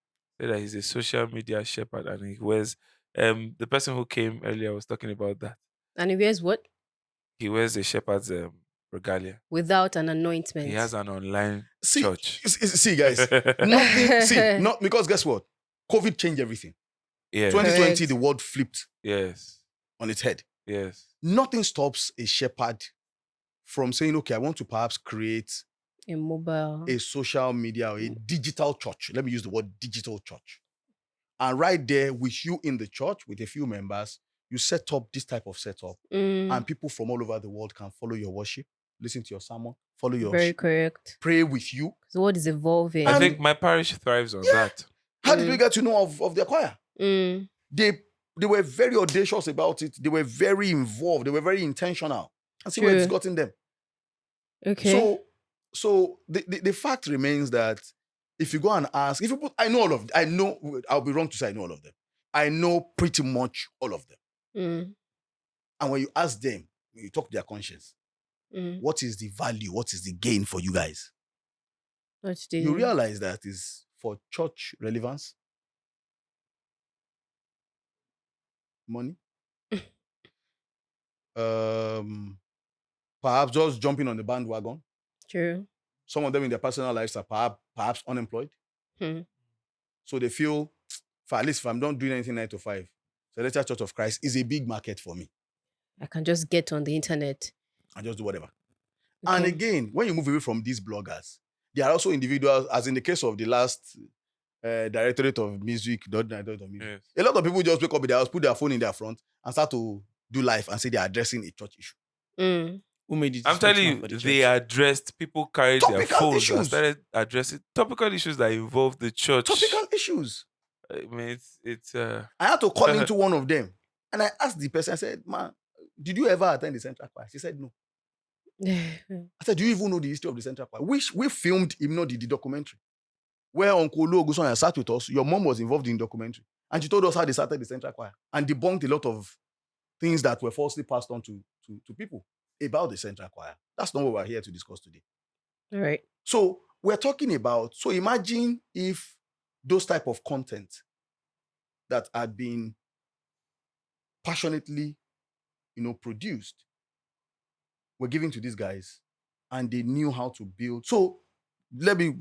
Speaker 2: Said that he's a social media shepherd, and he wears. The person who came earlier was talking about that.
Speaker 3: And he wears what?
Speaker 2: He wears a shepherd's regalia.
Speaker 3: Without an anointment.
Speaker 2: He has an online church.
Speaker 4: See, guys, not because guess what? COVID changed everything.
Speaker 2: Yes.
Speaker 4: 2020,
Speaker 3: Correct.
Speaker 4: the world flipped
Speaker 2: Yes.
Speaker 4: on its head.
Speaker 2: Yes.
Speaker 4: Nothing stops a shepherd from saying, okay, I want to perhaps create
Speaker 3: A mobile.
Speaker 4: a social media or a digital church. Let me use the word digital church. And right there with you in the church, with a few members, you set up this type of setup.
Speaker 3: Mm,
Speaker 4: And people from all over the world can follow your worship, listen to your sermon, follow your
Speaker 3: very correct.
Speaker 4: pray with you.
Speaker 3: So what is evolving?
Speaker 2: I think my parish thrives on that.
Speaker 4: How did we get to know of their choir?
Speaker 3: Mm,
Speaker 4: They were very audacious about it. They were very involved. They were very intentional. And see where it's
Speaker 3: True.
Speaker 4: gotten them.
Speaker 3: okay.
Speaker 4: So the fact remains that if you go and ask, if you put, I know all of them. I know, I'll be wrong to say I know all of them. I know pretty much all of them.
Speaker 3: Mm,
Speaker 4: And when you ask them, when you talk to their conscience,
Speaker 3: mm.
Speaker 4: what is the value? What is the gain for you guys?
Speaker 3: What do
Speaker 4: You realize that is for church relevance, money, perhaps just jumping on the bandwagon.
Speaker 3: True.
Speaker 4: Some of them in their personal lives are perhaps unemployed.
Speaker 3: Hmm.
Speaker 4: So they feel, at least if I'm not doing anything 9 to 5, Celestial Church of Christ is a big market for me.
Speaker 3: I can just get on the internet.
Speaker 4: I just do whatever. And
Speaker 3: Okay.
Speaker 4: again, when you move away from these bloggers, there are also individuals, as in the case of the last directorate of music, not directorate of music.
Speaker 2: Yes.
Speaker 4: A lot of people just wake up in their house, put their phone in their front, and start to do life and say they're addressing a church issue.
Speaker 5: Who made it?
Speaker 2: I'm telling you, they addressed, people carried their
Speaker 4: Topical
Speaker 2: phones
Speaker 4: issues.
Speaker 2: and started addressing topical issues that involve the church.
Speaker 4: Topical issues.
Speaker 2: I mean, it's
Speaker 4: I had to call into one of them, and I asked the person, I said, man, did you ever attend the Central Choir? She said, no. I said, do you even know the history of the Central Choir? We filmed the documentary where Uncle Olu Ogunsanya sat with us. Your mom was involved in the documentary, and she told us how they started the Central Choir and debunked a lot of things that were falsely passed on to people about the Central Choir. That's not what we're here to discuss today.
Speaker 3: All right.
Speaker 4: So we're talking about, so imagine if those type of content that had been passionately, produced were given to these guys and they knew how to build. So let me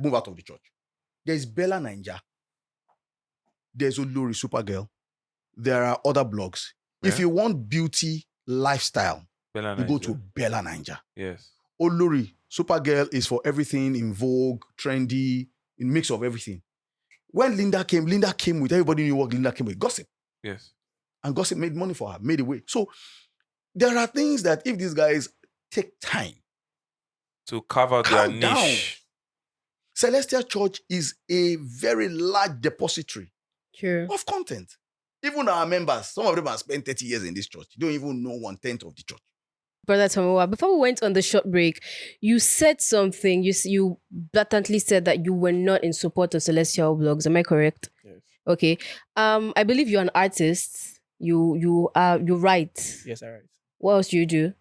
Speaker 4: move out of the church. There's Bella Ninja. There's Olori Supergirl. There are other blogs.
Speaker 2: Yeah.
Speaker 4: If you want beauty lifestyle,
Speaker 2: Bella
Speaker 4: you go
Speaker 2: Ninja.
Speaker 4: to Bella Ninja.
Speaker 2: Yes.
Speaker 4: Olori Supergirl is for everything in vogue, trendy, in mix of everything. When Linda came with, everybody knew what Linda came with, gossip.
Speaker 2: Yes.
Speaker 4: And gossip made money for her, made a way. So there are things that if these guys take time
Speaker 2: To carve out their
Speaker 4: calm down.
Speaker 2: niche.
Speaker 4: Celestial Church is a very large depository
Speaker 3: Sure.
Speaker 4: of content. Even our members, some of them have spent 30 years in this church. You don't even know 1/10 of the church.
Speaker 3: Brother Tomowa, before we went on the short break, you said something. You blatantly said that you were not in support of Celestial Blogs. Am I correct?
Speaker 5: Yes.
Speaker 3: Okay. I believe you're an artist. You write.
Speaker 5: Yes, I write.
Speaker 3: What else do you do?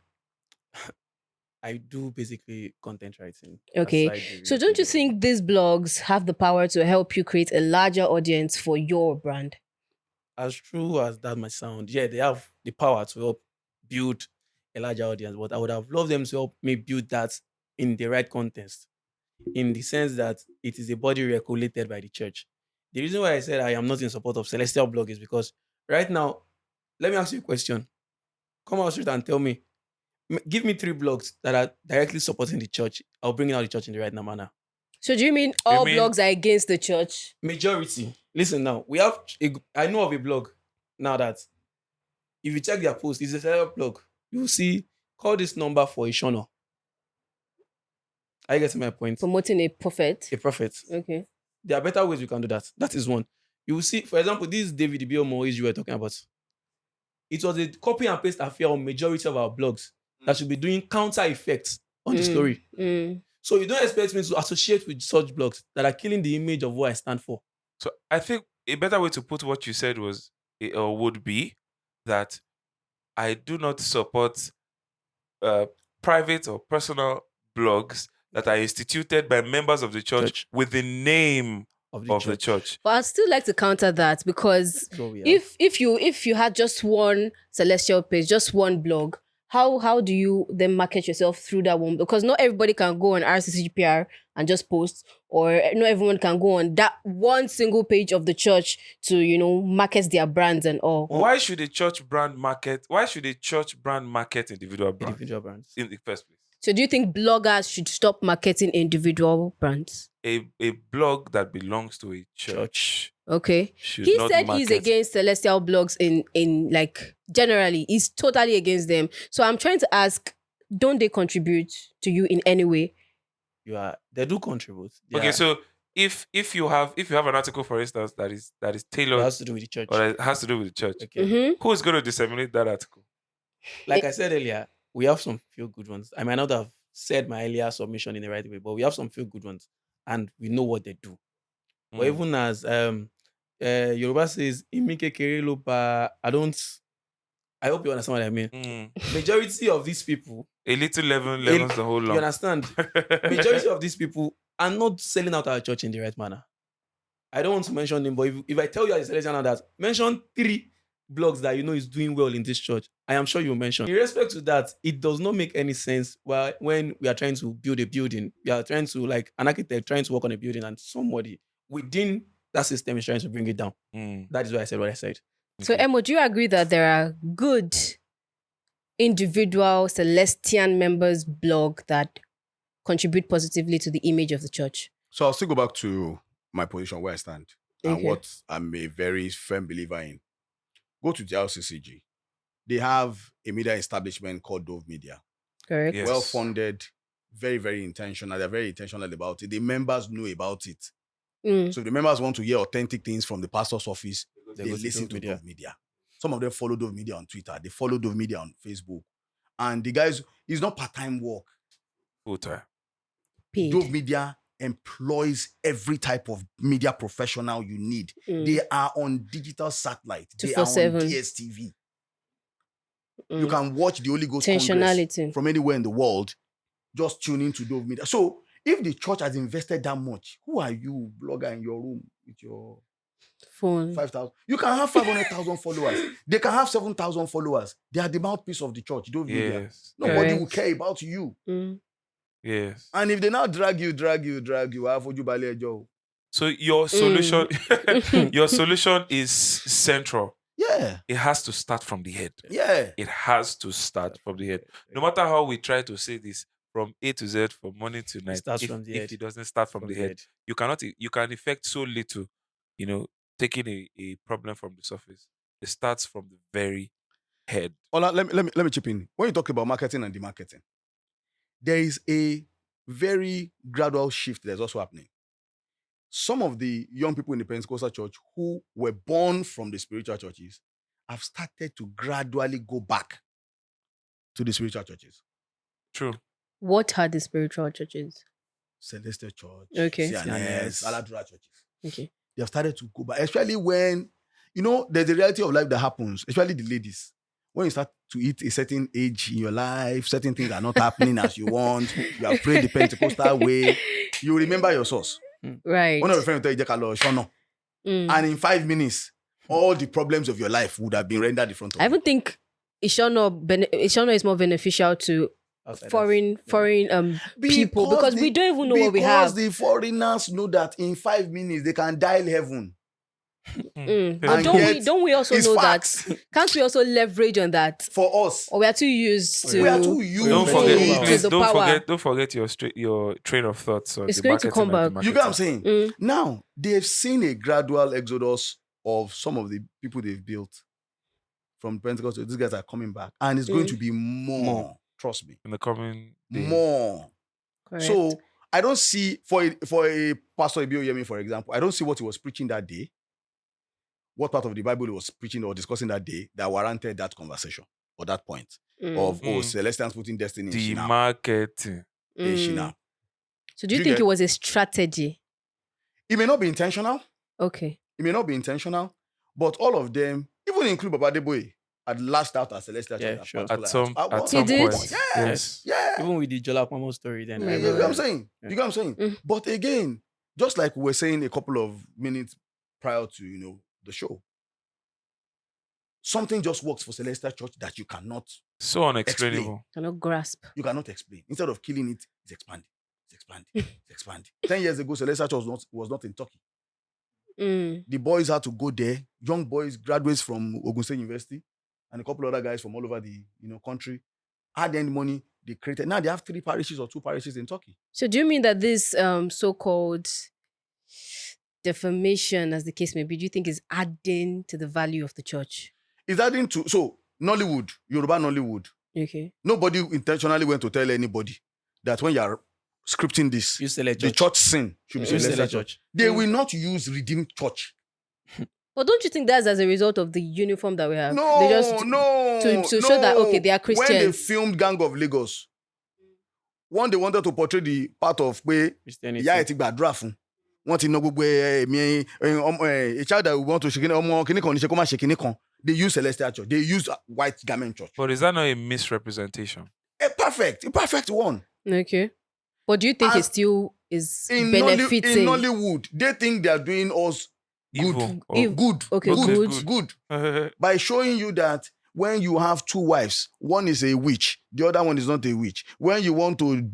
Speaker 5: I do basically content writing.
Speaker 3: Okay.
Speaker 5: aside the
Speaker 3: So don't you
Speaker 5: video.
Speaker 3: think these blogs have the power to help you create a larger audience for your brand?
Speaker 5: As true as that might sound, yeah, they have the power to help build a larger audience, but I would have loved them to help me build that in the right context, in the sense that it is a body regulated by the church. The reason why I said I am not in support of Celestial Blog is because right now, let me ask you a question. Come out straight and tell me, give me 3 blogs that are directly supporting the church. I'll bring out the church in the right manner.
Speaker 3: So do you mean all
Speaker 2: mean-
Speaker 3: blogs are against the church?
Speaker 5: Majority. Listen now, I know of a blog now that if you check their post, it's a celeb blog. You will see, call this number for a shono. Are you getting my point?
Speaker 3: Promoting a prophet?
Speaker 5: A prophet.
Speaker 3: Okay.
Speaker 5: There are better ways you can do that. That is one. You will see, for example, this David Biomo you were talking about. It was a copy and paste affair on majority of our blogs that should be doing counter effects on the story.
Speaker 3: Mm.
Speaker 5: So you don't expect me to associate with such blogs that are killing the image of what I stand for.
Speaker 2: So I think a better way to put what you said would be that I do not support private or personal blogs that are instituted by members of the church with the name
Speaker 5: Of
Speaker 2: of the church.
Speaker 3: But I'd still like to counter that because
Speaker 5: So we have-
Speaker 3: if you had just one Celestial page, just one blog, how do you then market yourself through that one? Because not everybody can go on RCCPR and just post, or not everyone can go on that one single page of the church to, market their brands and all.
Speaker 2: Why should a church brand market individual brands
Speaker 5: individual brands.
Speaker 2: in the first place?
Speaker 3: So do you think bloggers should stop marketing individual brands?
Speaker 2: A blog that belongs to a church
Speaker 3: Okay.
Speaker 2: should
Speaker 3: He
Speaker 2: not
Speaker 3: said he's
Speaker 2: market.
Speaker 3: against Celestial blogs in like generally. He's totally against them. So I'm trying to ask, don't they contribute to you in any way?
Speaker 5: They do contribute. They
Speaker 2: Okay,
Speaker 5: are-
Speaker 2: so if you have an article, for instance, that is
Speaker 5: it
Speaker 2: tailored
Speaker 5: has to do with the church.
Speaker 2: or that has to do with the church,
Speaker 5: Okay.
Speaker 3: Mm-hmm.
Speaker 2: who is going to disseminate that article?
Speaker 5: Like I said earlier, we have some few good ones. I might not have said my earlier submission in the right way, but we have some few good ones, and we know what they do. But
Speaker 2: Mm.
Speaker 5: even as Yoruba says, "Imike kere lo pa," I hope you understand what I mean.
Speaker 2: Mm.
Speaker 5: Majority of these people,
Speaker 2: A little leavens the whole
Speaker 5: you
Speaker 2: lump.
Speaker 5: understand? Majority of these people are not selling out our church in the right manner. I don't want to mention them, but if I tell you as a selection that mention 3 blogs that you know is doing well in this church, I am sure you'll mention. In respect to that, it does not make any sense when we are trying to build a building. We are trying to, like an architect trying to work on a building, and somebody within that system is trying to bring it down.
Speaker 2: Mm.
Speaker 5: That is why I said what I said.
Speaker 3: So Emo, do you agree that there are good individual Celestian members blog that contribute positively to the image of the church?
Speaker 4: So I'll still go back to my position, where I stand, and
Speaker 3: Okay.
Speaker 4: what I'm a very firm believer in. Go to the LCCG. They have a media establishment called Dove Media.
Speaker 3: Correct.
Speaker 2: Yes.
Speaker 4: Well funded, very, very intentional. They're very intentional about it. The members know about it.
Speaker 3: Mm.
Speaker 4: So if the members want to hear authentic things from the pastor's office,
Speaker 5: They
Speaker 4: they
Speaker 5: go to
Speaker 4: listen
Speaker 5: Dove
Speaker 4: to
Speaker 5: Media.
Speaker 4: Dove Media. Some of them follow Dove Media on Twitter. They follow Dove Media on Facebook. And the guys, it's not part-time work.
Speaker 2: Full time.
Speaker 3: Paid.
Speaker 4: Dove Media employs every type of media professional you need.
Speaker 3: Mm.
Speaker 4: They are on digital satellite. They are on
Speaker 3: 247.
Speaker 4: DSTV.
Speaker 3: Mm.
Speaker 4: You can watch the Holy Ghost Congress
Speaker 3: Intentionality.
Speaker 4: from anywhere in the world. Just tune into Dove Media. So if the church has invested that much, who are you, blogger in your room with your
Speaker 3: Phone.
Speaker 4: 5,000? You can have 500,000 followers. They can have 7,000 followers. They are the mouthpiece of the church. Dove Media.
Speaker 2: Yes.
Speaker 4: Nobody
Speaker 3: Correct.
Speaker 4: will care about you.
Speaker 3: Mm.
Speaker 2: Yes.
Speaker 4: And if they now drag you, I'll you Bale Joe.
Speaker 2: So your solution, your solution is central.
Speaker 4: Yeah.
Speaker 2: It has to start from the head.
Speaker 4: Yeah.
Speaker 2: It has to start from the head. No matter how we try to say this, from A to Z, from morning to night,
Speaker 5: starts
Speaker 2: if,
Speaker 5: from the
Speaker 2: if
Speaker 5: head.
Speaker 2: it doesn't start from the head, you can affect so little, taking a problem from the surface. It starts from the very head.
Speaker 4: Ola, let me chip in. When you talk about marketing and demarketing, there is a very gradual shift that's also happening. Some of the young people in the Pentecostal church who were born from the spiritual churches have started to gradually go back to the spiritual churches.
Speaker 2: True.
Speaker 3: What are the spiritual churches?
Speaker 4: Celestial Church,
Speaker 3: Okay.
Speaker 4: CNS, Aladura churches.
Speaker 3: Okay.
Speaker 4: They have started to go back, especially when, there's a reality of life that happens, especially the ladies. When you start to hit a certain age in your life, certain things are not happening as you want, you have prayed the Pentecostal way, you remember your source.
Speaker 3: Right.
Speaker 4: One of your friends will tell you, Shono.
Speaker 3: Mm.
Speaker 4: And in 5 minutes, all the problems of your life would have been rendered in front of
Speaker 3: I
Speaker 4: you.
Speaker 3: even think Ishono is more beneficial to
Speaker 5: Outsiders.
Speaker 3: foreign people because we don't even know what we have.
Speaker 4: Because the foreigners know that in 5 minutes they can dial heaven.
Speaker 3: Mm. But
Speaker 4: And yet,
Speaker 3: don't we also
Speaker 4: it's
Speaker 3: know
Speaker 4: facts.
Speaker 3: that? Can't we also leverage on that?
Speaker 4: For us,
Speaker 3: Or we are too used to.
Speaker 4: we are too used
Speaker 2: Don't
Speaker 5: to
Speaker 2: forget,
Speaker 5: it.
Speaker 2: please.
Speaker 3: The
Speaker 2: Don't
Speaker 3: power.
Speaker 2: forget your train of thoughts. On
Speaker 3: It's
Speaker 2: the
Speaker 3: going to
Speaker 2: marketing
Speaker 3: come
Speaker 2: and
Speaker 3: back.
Speaker 2: the
Speaker 4: You get what I'm
Speaker 2: marketing.
Speaker 4: saying?
Speaker 3: Mm.
Speaker 4: Now, they've seen a gradual exodus of some of the people they've built from Pentecost. These guys are coming back. And it's going to be more. Trust me.
Speaker 2: In the coming days.
Speaker 4: More.
Speaker 3: Correct.
Speaker 4: So, I don't see, for a Pastor Ibioyemi, for example, I don't see what he was preaching that day, what part of the Bible he was preaching or discussing that day that warranted that conversation or that point of, Celestians putting destiny in
Speaker 2: The
Speaker 4: Shinar.
Speaker 2: marketing.
Speaker 4: In Shinar.
Speaker 3: So do you
Speaker 4: You
Speaker 3: think
Speaker 4: get-
Speaker 3: it was a strategy?
Speaker 4: It may not be intentional.
Speaker 3: Okay.
Speaker 4: It may not be intentional, but all of them, even include Baba Deboye, had lashed out at Celestial
Speaker 5: Yeah,
Speaker 4: Church.
Speaker 5: sure.
Speaker 2: At some
Speaker 3: He did?
Speaker 2: point.
Speaker 4: Yeah.
Speaker 2: Yes.
Speaker 4: Yeah.
Speaker 5: Even with the Jola Pomo story, then
Speaker 3: Mm.
Speaker 4: You get what I'm saying?
Speaker 5: Yeah.
Speaker 4: You get what I'm saying?
Speaker 3: Mm.
Speaker 4: But again, just like we were saying a couple of minutes prior to, the show, something just works for Celestial Church that you cannot
Speaker 2: So unexplainable.
Speaker 3: Cannot grasp.
Speaker 4: explain. Instead of killing it, it's expanding. It's expanding. It's expanding. 10 years ago, Celestial Church was not in Turkey.
Speaker 3: Mm.
Speaker 4: The boys had to go there. Young boys, graduates from Ogun State University, and a couple other guys from all over the country had any money they created. Now they have 3 parishes or 2 parishes in Turkey.
Speaker 3: So do you mean that this so-called defamation, as the case may be, do you think is adding to the value of the church?
Speaker 4: Is adding to Nollywood, Yoruba Nollywood.
Speaker 3: Okay.
Speaker 4: Nobody intentionally went to tell anybody that when you are scripting this,
Speaker 5: You select
Speaker 4: the church sin should be
Speaker 5: You
Speaker 4: Celestial
Speaker 5: select
Speaker 4: Church.
Speaker 5: church.
Speaker 4: They will not use Redeemed Church.
Speaker 3: But don't you think that's as a result of the uniform that we have?
Speaker 4: No,
Speaker 3: They just to show that, okay, they are
Speaker 4: When they
Speaker 3: Christians.
Speaker 4: filmed Gang of Lagos, one, they wanted to portray the part of pé
Speaker 5: Christianity.
Speaker 4: ìyá ẹ̀ ti gbàdúrà fún. Wọ́n ti ná gbogbo a child that we want to ṣe kíní ọmọ kíní kan ní ṣe kó má ṣe kíní kan. They use Celestial Church. They use White Garment Church.
Speaker 2: But is that not a misrepresentation?
Speaker 4: A perfect one.
Speaker 3: Okay. But do you think
Speaker 4: And
Speaker 3: it still is
Speaker 4: In
Speaker 3: benefiting?
Speaker 4: Nollywood, they think they are doing us good.
Speaker 2: Evil.
Speaker 4: Good.
Speaker 3: Okay,
Speaker 4: Good. By showing you that when you have 2 wives, one is a witch, the other one is not a witch. When you want to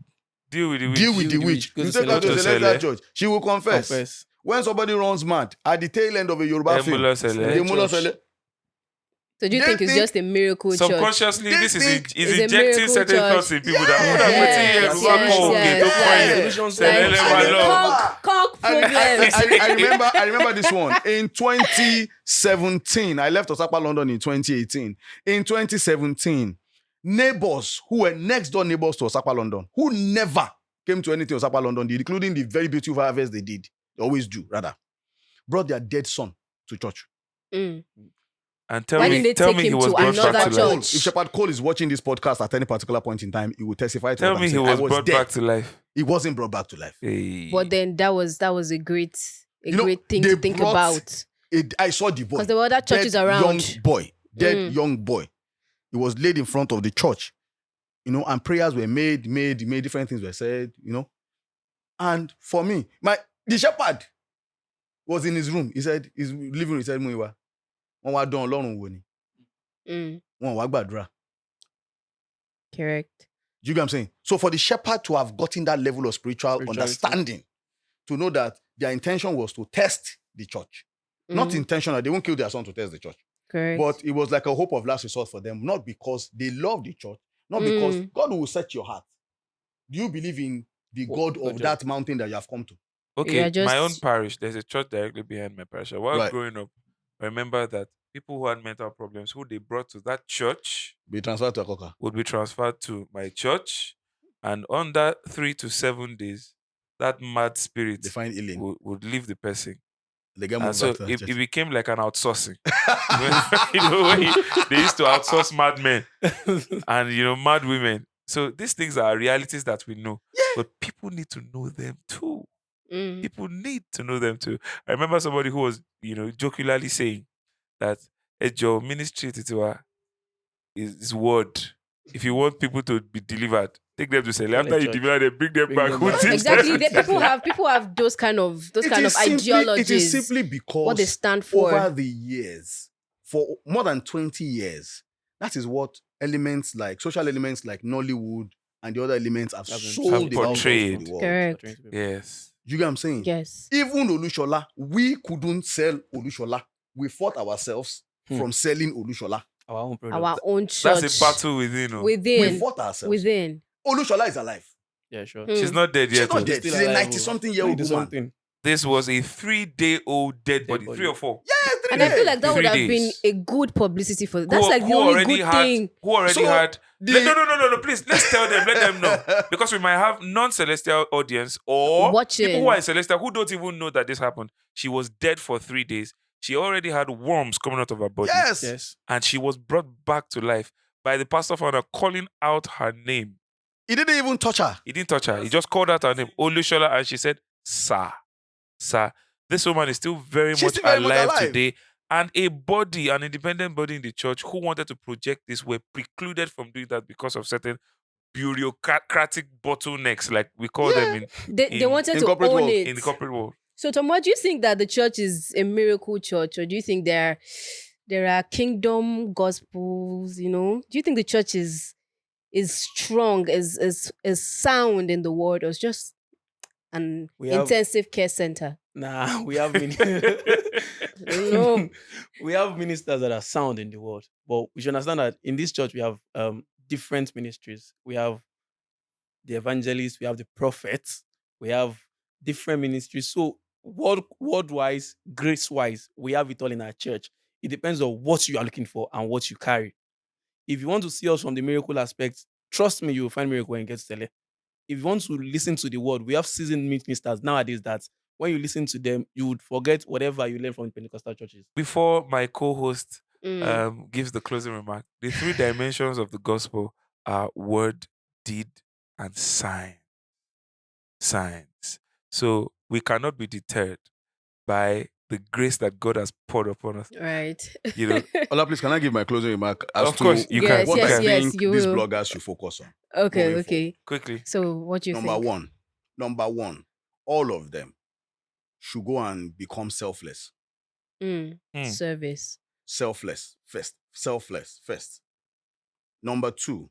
Speaker 2: Deal with the witch.
Speaker 4: deal with the witch,
Speaker 5: Go
Speaker 4: you
Speaker 5: to
Speaker 4: take her to
Speaker 2: Celestial
Speaker 4: Celestial Church. She will confess.
Speaker 5: Confess.
Speaker 4: When somebody runs mad at the tail end of a Yoruba film,
Speaker 2: Embolo Sele.
Speaker 4: they mulo sele.
Speaker 3: So do you
Speaker 4: They
Speaker 3: think it's
Speaker 4: think
Speaker 3: just a miracle church?
Speaker 2: Subconsciously,
Speaker 4: They
Speaker 2: this is
Speaker 4: think
Speaker 3: it's a
Speaker 2: injecting
Speaker 3: miracle
Speaker 2: certain
Speaker 3: church.
Speaker 2: thoughts in people
Speaker 4: Yes,
Speaker 2: that
Speaker 4: I remember this one. In 2017, I left Osapa, London in 2018. In 2017, neighbors who were next door neighbors to Osapa, London, who never came to anything Osapa, London did, including the very beautiful harvest they did, they always do, rather, brought their dead son to church.
Speaker 3: Mm.
Speaker 2: And
Speaker 3: Why didn't they
Speaker 2: tell
Speaker 3: take
Speaker 2: me he
Speaker 3: him
Speaker 2: was
Speaker 3: to
Speaker 2: brought
Speaker 3: another
Speaker 2: back to life.
Speaker 3: church?
Speaker 4: If Shepard Cole is watching this podcast at any particular point in time, he will testify to
Speaker 2: Tell
Speaker 4: what
Speaker 2: me
Speaker 4: I'm
Speaker 2: he
Speaker 4: saying.
Speaker 2: was
Speaker 4: I was
Speaker 2: brought
Speaker 4: dead.
Speaker 2: back to life.
Speaker 4: He wasn't brought back to life.
Speaker 2: Hey.
Speaker 3: But then that was a great great thing
Speaker 4: they
Speaker 3: to think
Speaker 4: brought
Speaker 3: about.
Speaker 4: I saw the boy.
Speaker 3: Because there were other churches
Speaker 4: dead
Speaker 3: around.
Speaker 4: Young boy. Young boy. He was laid in front of the church, and prayers were made, different things were said, And for me, the shepherd was in his room. He said, his living room, he said, Muiwa, wọ́n wá dán Ọlọ́run wò ni. Wọ́n wá gbàdúrà.
Speaker 3: Correct.
Speaker 4: Do you get what I'm saying? So for the shepherd to have gotten that level of spiritual understanding, to know that their intention was to test the church. Not intentional. They won't kill their son to test the church.
Speaker 3: Correct.
Speaker 4: But it was like a hope of last resort for them, not because they love the church, not because God will set your heart. Do you believe in the God of that mountain that you have come to?
Speaker 2: Okay, my own parish, there's a church directly behind my parish. While growing up, I remember that people who had mental problems, who they brought to that church,
Speaker 4: be transferred to Akoka,
Speaker 2: would be transferred to my church. And under 3 to 7 days, that mad spirit would leave the person.
Speaker 4: They get
Speaker 2: and so it became like an outsourcing. When they used to outsource madmen and mad women. So these things are realities that we know, but people need to know them too. People need to know them too. I remember somebody who was jocularly saying that your ministry is word. If you want people to be delivered, take them to sell. After you deliver them, bring them back.
Speaker 3: Exactly. People have those kind of ideologies.
Speaker 4: It is simply because
Speaker 3: what they stand for
Speaker 4: over the years, for more than 20 years, that is what social elements like Nollywood and the other elements have sold the
Speaker 2: portrayed.
Speaker 4: To the world.
Speaker 3: Correct.
Speaker 2: Yes.
Speaker 4: You get what I'm saying?
Speaker 3: Yes.
Speaker 4: Even Olushola, we couldn't sell Olushola. We fought ourselves from selling Olushola.
Speaker 3: Our own church.
Speaker 2: That's a battle within.
Speaker 4: We fought ourselves.
Speaker 3: Within.
Speaker 4: Olushola is alive.
Speaker 5: Yeah, sure.
Speaker 2: She's not dead yet.
Speaker 4: She's not dead. She's a 90-something-year-old woman.
Speaker 2: This was a 3-day-old dead body. 3 or 4.
Speaker 4: Yeah, 3 days.
Speaker 3: And I feel like that would have been a good publicity for them. That's like the only good thing.
Speaker 2: Who already had... No, please, let's tell them, let them know. Because we might have non-celestial audience or
Speaker 3: watching.
Speaker 2: People who are in celestial who don't even know that this happened. She was dead for 3 days. She already had worms coming out of her body.
Speaker 4: Yes.
Speaker 2: And she was brought back to life by the pastor founder calling out her name.
Speaker 4: He didn't even touch her.
Speaker 2: He didn't touch her. He just called out her name, Olushola, and she said, Sir. This woman is still very much alive today. And an independent body in the church who wanted to project this were precluded from doing that because of certain bureaucratic bottlenecks, like we call them
Speaker 3: they wanted to own it
Speaker 2: in the corporate world.
Speaker 3: So, Tom, what do you think that the church is a miracle church, or do you think there are kingdom gospels? Do you think the church is strong, is sound in the word, or is just an intensive care center?
Speaker 5: Nah, we have we have ministers that are sound in the world, but we should understand that in this church we have different ministries. We have the evangelists, we have the prophets, we have different ministries. So word-wise, grace-wise, we have it all in our church. It depends on what you are looking for and what you carry. If you want to see us from the miracle aspect, trust me, you will find miracle when you get to Tele. If you want to listen to the word, we have seasoned ministers nowadays that when you listen to them, you would forget whatever you learned from the Pentecostal churches.
Speaker 2: Before my co-host gives the closing remark, the 3 dimensions of the gospel are word, deed, and signs. So we cannot be deterred by the grace that God has poured upon us.
Speaker 3: Right.
Speaker 4: Ola, please, can I give my closing remark as
Speaker 2: of course, you can.
Speaker 4: What I think these bloggers should focus on?
Speaker 3: Okay.
Speaker 2: Quickly.
Speaker 3: So what do you think?
Speaker 4: Number one, all of them should go and become selfless.
Speaker 3: Service.
Speaker 4: Selfless first. Number 2,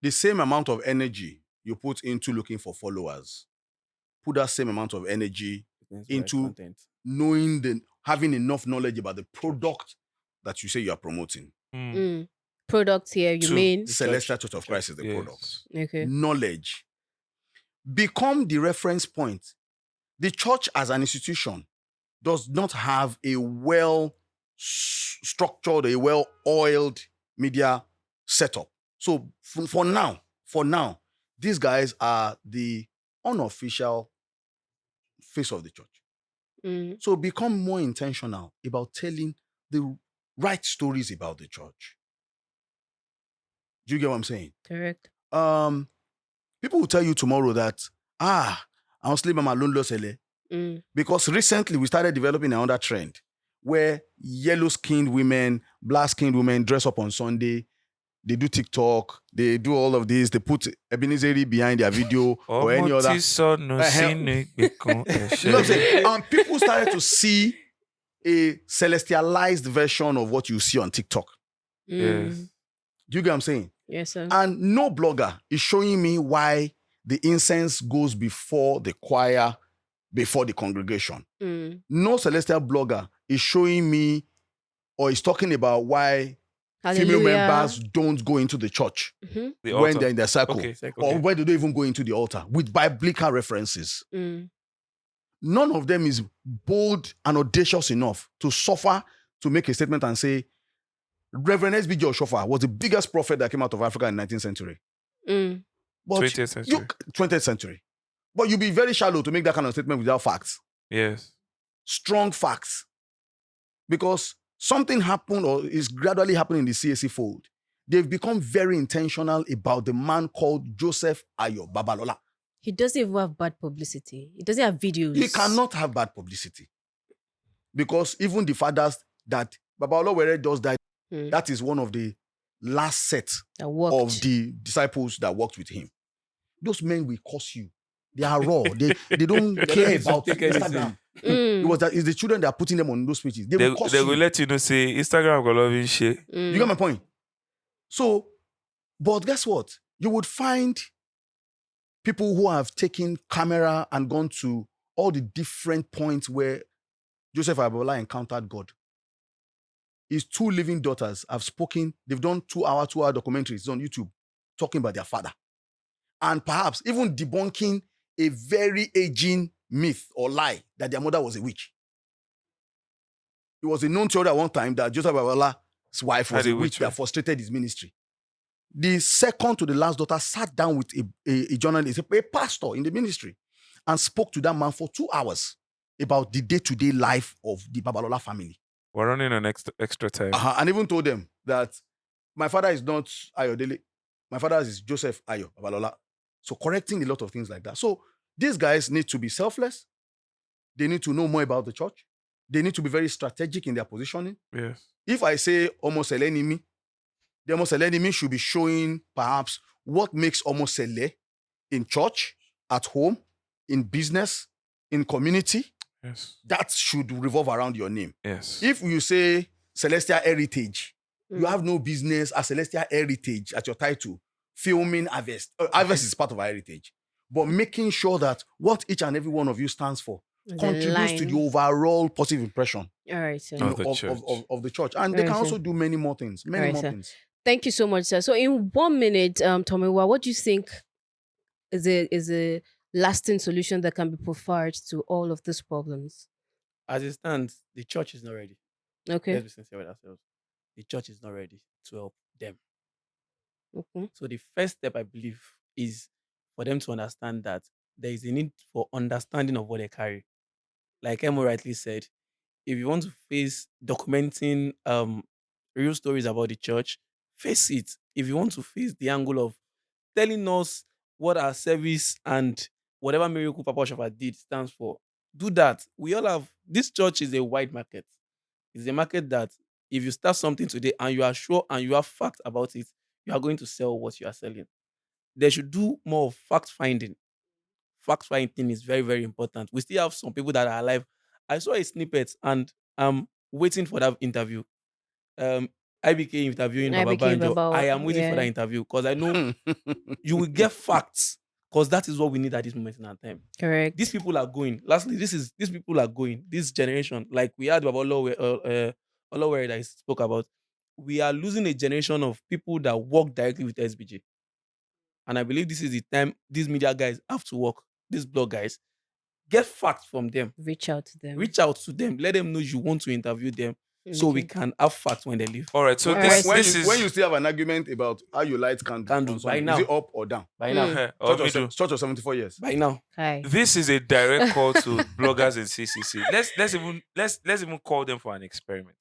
Speaker 4: the same amount of energy you put into looking for followers, put that same amount of energy into knowing having enough knowledge about the product that you say you are promoting.
Speaker 3: Product here, you
Speaker 2: Two.
Speaker 3: mean?
Speaker 4: Celestial Church of Christ is the
Speaker 2: Yes.
Speaker 4: product.
Speaker 3: Okay.
Speaker 4: Knowledge. Become the reference point. The church as an institution does not have a well-structured, a well-oiled media setup. So for now, these guys are the unofficial face of the church. So become more intentional about telling the right stories about the church. Do you get what I'm saying?
Speaker 3: Correct.
Speaker 4: People will tell you tomorrow that, I was sleeping my lone because recently we started developing another trend where yellow-skinned women, black-skinned women dress up on Sunday. They do TikTok. They do all of this. They put Ebenezer behind their video or any other. You know what I'm saying? And people started to see a celestialized version of what you see on TikTok.
Speaker 2: Yes.
Speaker 4: Do you get what I'm saying?
Speaker 3: Yes, sir.
Speaker 4: And no blogger is showing me why the incense goes before the choir, before the congregation. No celestial blogger is showing me or is talking about why female members don't go into the church
Speaker 2: The
Speaker 4: when
Speaker 2: altar.
Speaker 4: they're in their circle.
Speaker 2: Okay.
Speaker 4: Or when they don't even go into the altar with biblical references. None of them is bold and audacious enough to suffer to make a statement and say, Reverend S.B. Joshua was the biggest prophet that came out of Africa in the 19th century. But
Speaker 2: 20th century.
Speaker 4: 20th century. But you'll be very shallow to make that kind of statement without facts.
Speaker 2: Yes.
Speaker 4: Strong facts. Because something happened or is gradually happening in the CAC fold. They've become very intentional about the man called Joseph Ayo Babalola.
Speaker 3: He doesn't even have bad publicity. He doesn't have videos.
Speaker 4: He cannot have bad publicity. Because even the fathers that Babalola were just died, that is one of the last set of the disciples that worked with him. Those men will curse you. They are raw. They don't care about Instagram. It's the children that are putting them on those pages. They will curse you.
Speaker 2: They will let you know, say, Instagram got loving shit.
Speaker 4: You get my point? So, but guess what? You would find people who have taken camera and gone to all the different points where Joseph Babalola encountered God. His two living daughters have spoken. They've done 2-hour documentaries on YouTube talking about their father. And perhaps even debunking a very aging myth or lie that their mother was a witch. It was a known theory at one time that Joseph Babalola's wife was a witch that frustrated his ministry. The second to the last daughter sat down with a journalist, a pastor in the ministry, and spoke to that man for 2 hours about the day-to-day life of the Babalola family.
Speaker 2: We're running on extra time.
Speaker 4: And even told them that my father is not Ayodele. My father is Joseph Ayo Babalola. So correcting a lot of things like that. So these guys need to be selfless. They need to know more about the church. They need to be very strategic in their positioning.
Speaker 2: Yes.
Speaker 4: If I say almost enemy, the almost enemy should be showing perhaps what makes almost in church, at home, in business, in community.
Speaker 2: Yes.
Speaker 4: That should revolve around your name.
Speaker 2: Yes.
Speaker 4: If you say Celestial Heritage, you have no business as Celestial Heritage at your title, filming Harvest. Harvest is part of our heritage. But making sure that what each and every one of you stands for contributes to the overall positive impression
Speaker 3: of
Speaker 4: the church. And they can also do many more things. Things.
Speaker 3: Thank you so much, sir. So in 1 minute, Tomiwa, what do you think is a lasting solution that can be preferred to all of these problems?
Speaker 5: As it stands, the church is not ready.
Speaker 3: Okay.
Speaker 5: Let's be sincere with ourselves. The church is not ready to help them.
Speaker 3: Okay.
Speaker 5: So the first step, I believe, is for them to understand that there is a need for understanding of what they carry. Like Emo rightly said, if you want to face documenting real stories about the church, face it. If you want to face the angle of telling us what our service and whatever miracle Papa Shafa did stands for, do that. We all have, this church is a wide market. It's a market that if you start something today and you are sure and you have facts about it, you are going to sell what you are selling. They should do more of fact finding. Fact finding is very, very important. We still have some people that are alive. I saw a snippet and I'm waiting for that interview. IBK interviewing Baba Banjo. I am waiting for that interview because I know you will get facts because that is what we need at this moment in our time.
Speaker 3: Correct.
Speaker 5: These people are going. Lastly, these people are going. This generation, like we had Babalo Olawere that I spoke about, we are losing a generation of people that work directly with SBJ. And I believe this is the time these media guys have to work. These blog guys, get facts from them.
Speaker 3: Reach out to them.
Speaker 5: Reach out to them. Let them know you want to interview them so we can have facts when they leave.
Speaker 2: All right. So
Speaker 3: All
Speaker 2: this,
Speaker 3: right.
Speaker 2: this is
Speaker 4: When you still have an argument about how you light candle,
Speaker 5: By
Speaker 4: is
Speaker 5: now.
Speaker 4: it up or down?
Speaker 5: By now.
Speaker 4: Church of 74 years.
Speaker 5: By now.
Speaker 3: Hi.
Speaker 2: This is a direct call to bloggers in CCC. Let's even call them for an experiment.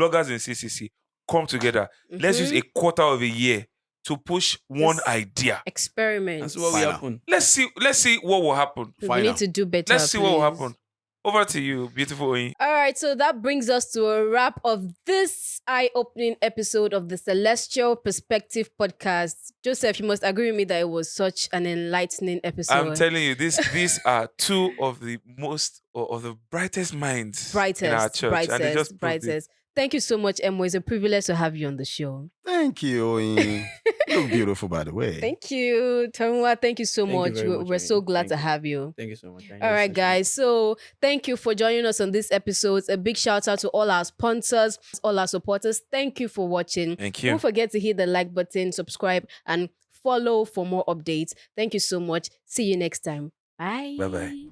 Speaker 2: Bloggers in CCC, come together. Let's use a quarter of a year to push one
Speaker 3: This
Speaker 2: idea.
Speaker 3: Experiment.
Speaker 5: That's what will
Speaker 4: Final.
Speaker 5: happen.
Speaker 2: Let's see what will happen.
Speaker 3: We
Speaker 4: Final.
Speaker 3: need to do better.
Speaker 2: Let's see what will
Speaker 3: please.
Speaker 2: happen. Over to you, beautiful Oyin.
Speaker 3: All right, so that brings us to a wrap of this eye-opening episode of the Celestial Perspective podcast. Joseph, you must agree with me that it was such an enlightening episode.
Speaker 2: I'm telling you, these are two of the most or the brightest minds in our church. And they just proved it.
Speaker 3: brightest. Thank you so much, Emo. It's a privilege to have you on the show.
Speaker 4: Thank you, Oyin. You look beautiful, by the way.
Speaker 3: Thank you, Tanwa. Thank you so
Speaker 5: Thank you
Speaker 3: much.
Speaker 5: very much,
Speaker 3: We're so
Speaker 5: Oyin.
Speaker 3: glad
Speaker 5: Thank
Speaker 3: to
Speaker 5: you.
Speaker 3: have you.
Speaker 5: Thank you so much.
Speaker 3: All right, guys. So thank you for joining us on this episode. A big shout out to all our sponsors, all our supporters. Thank you for watching.
Speaker 2: Thank you.
Speaker 3: Don't forget to hit the like button, subscribe, and follow for more updates. Thank you so much. See you next time. Bye.
Speaker 2: Bye-bye.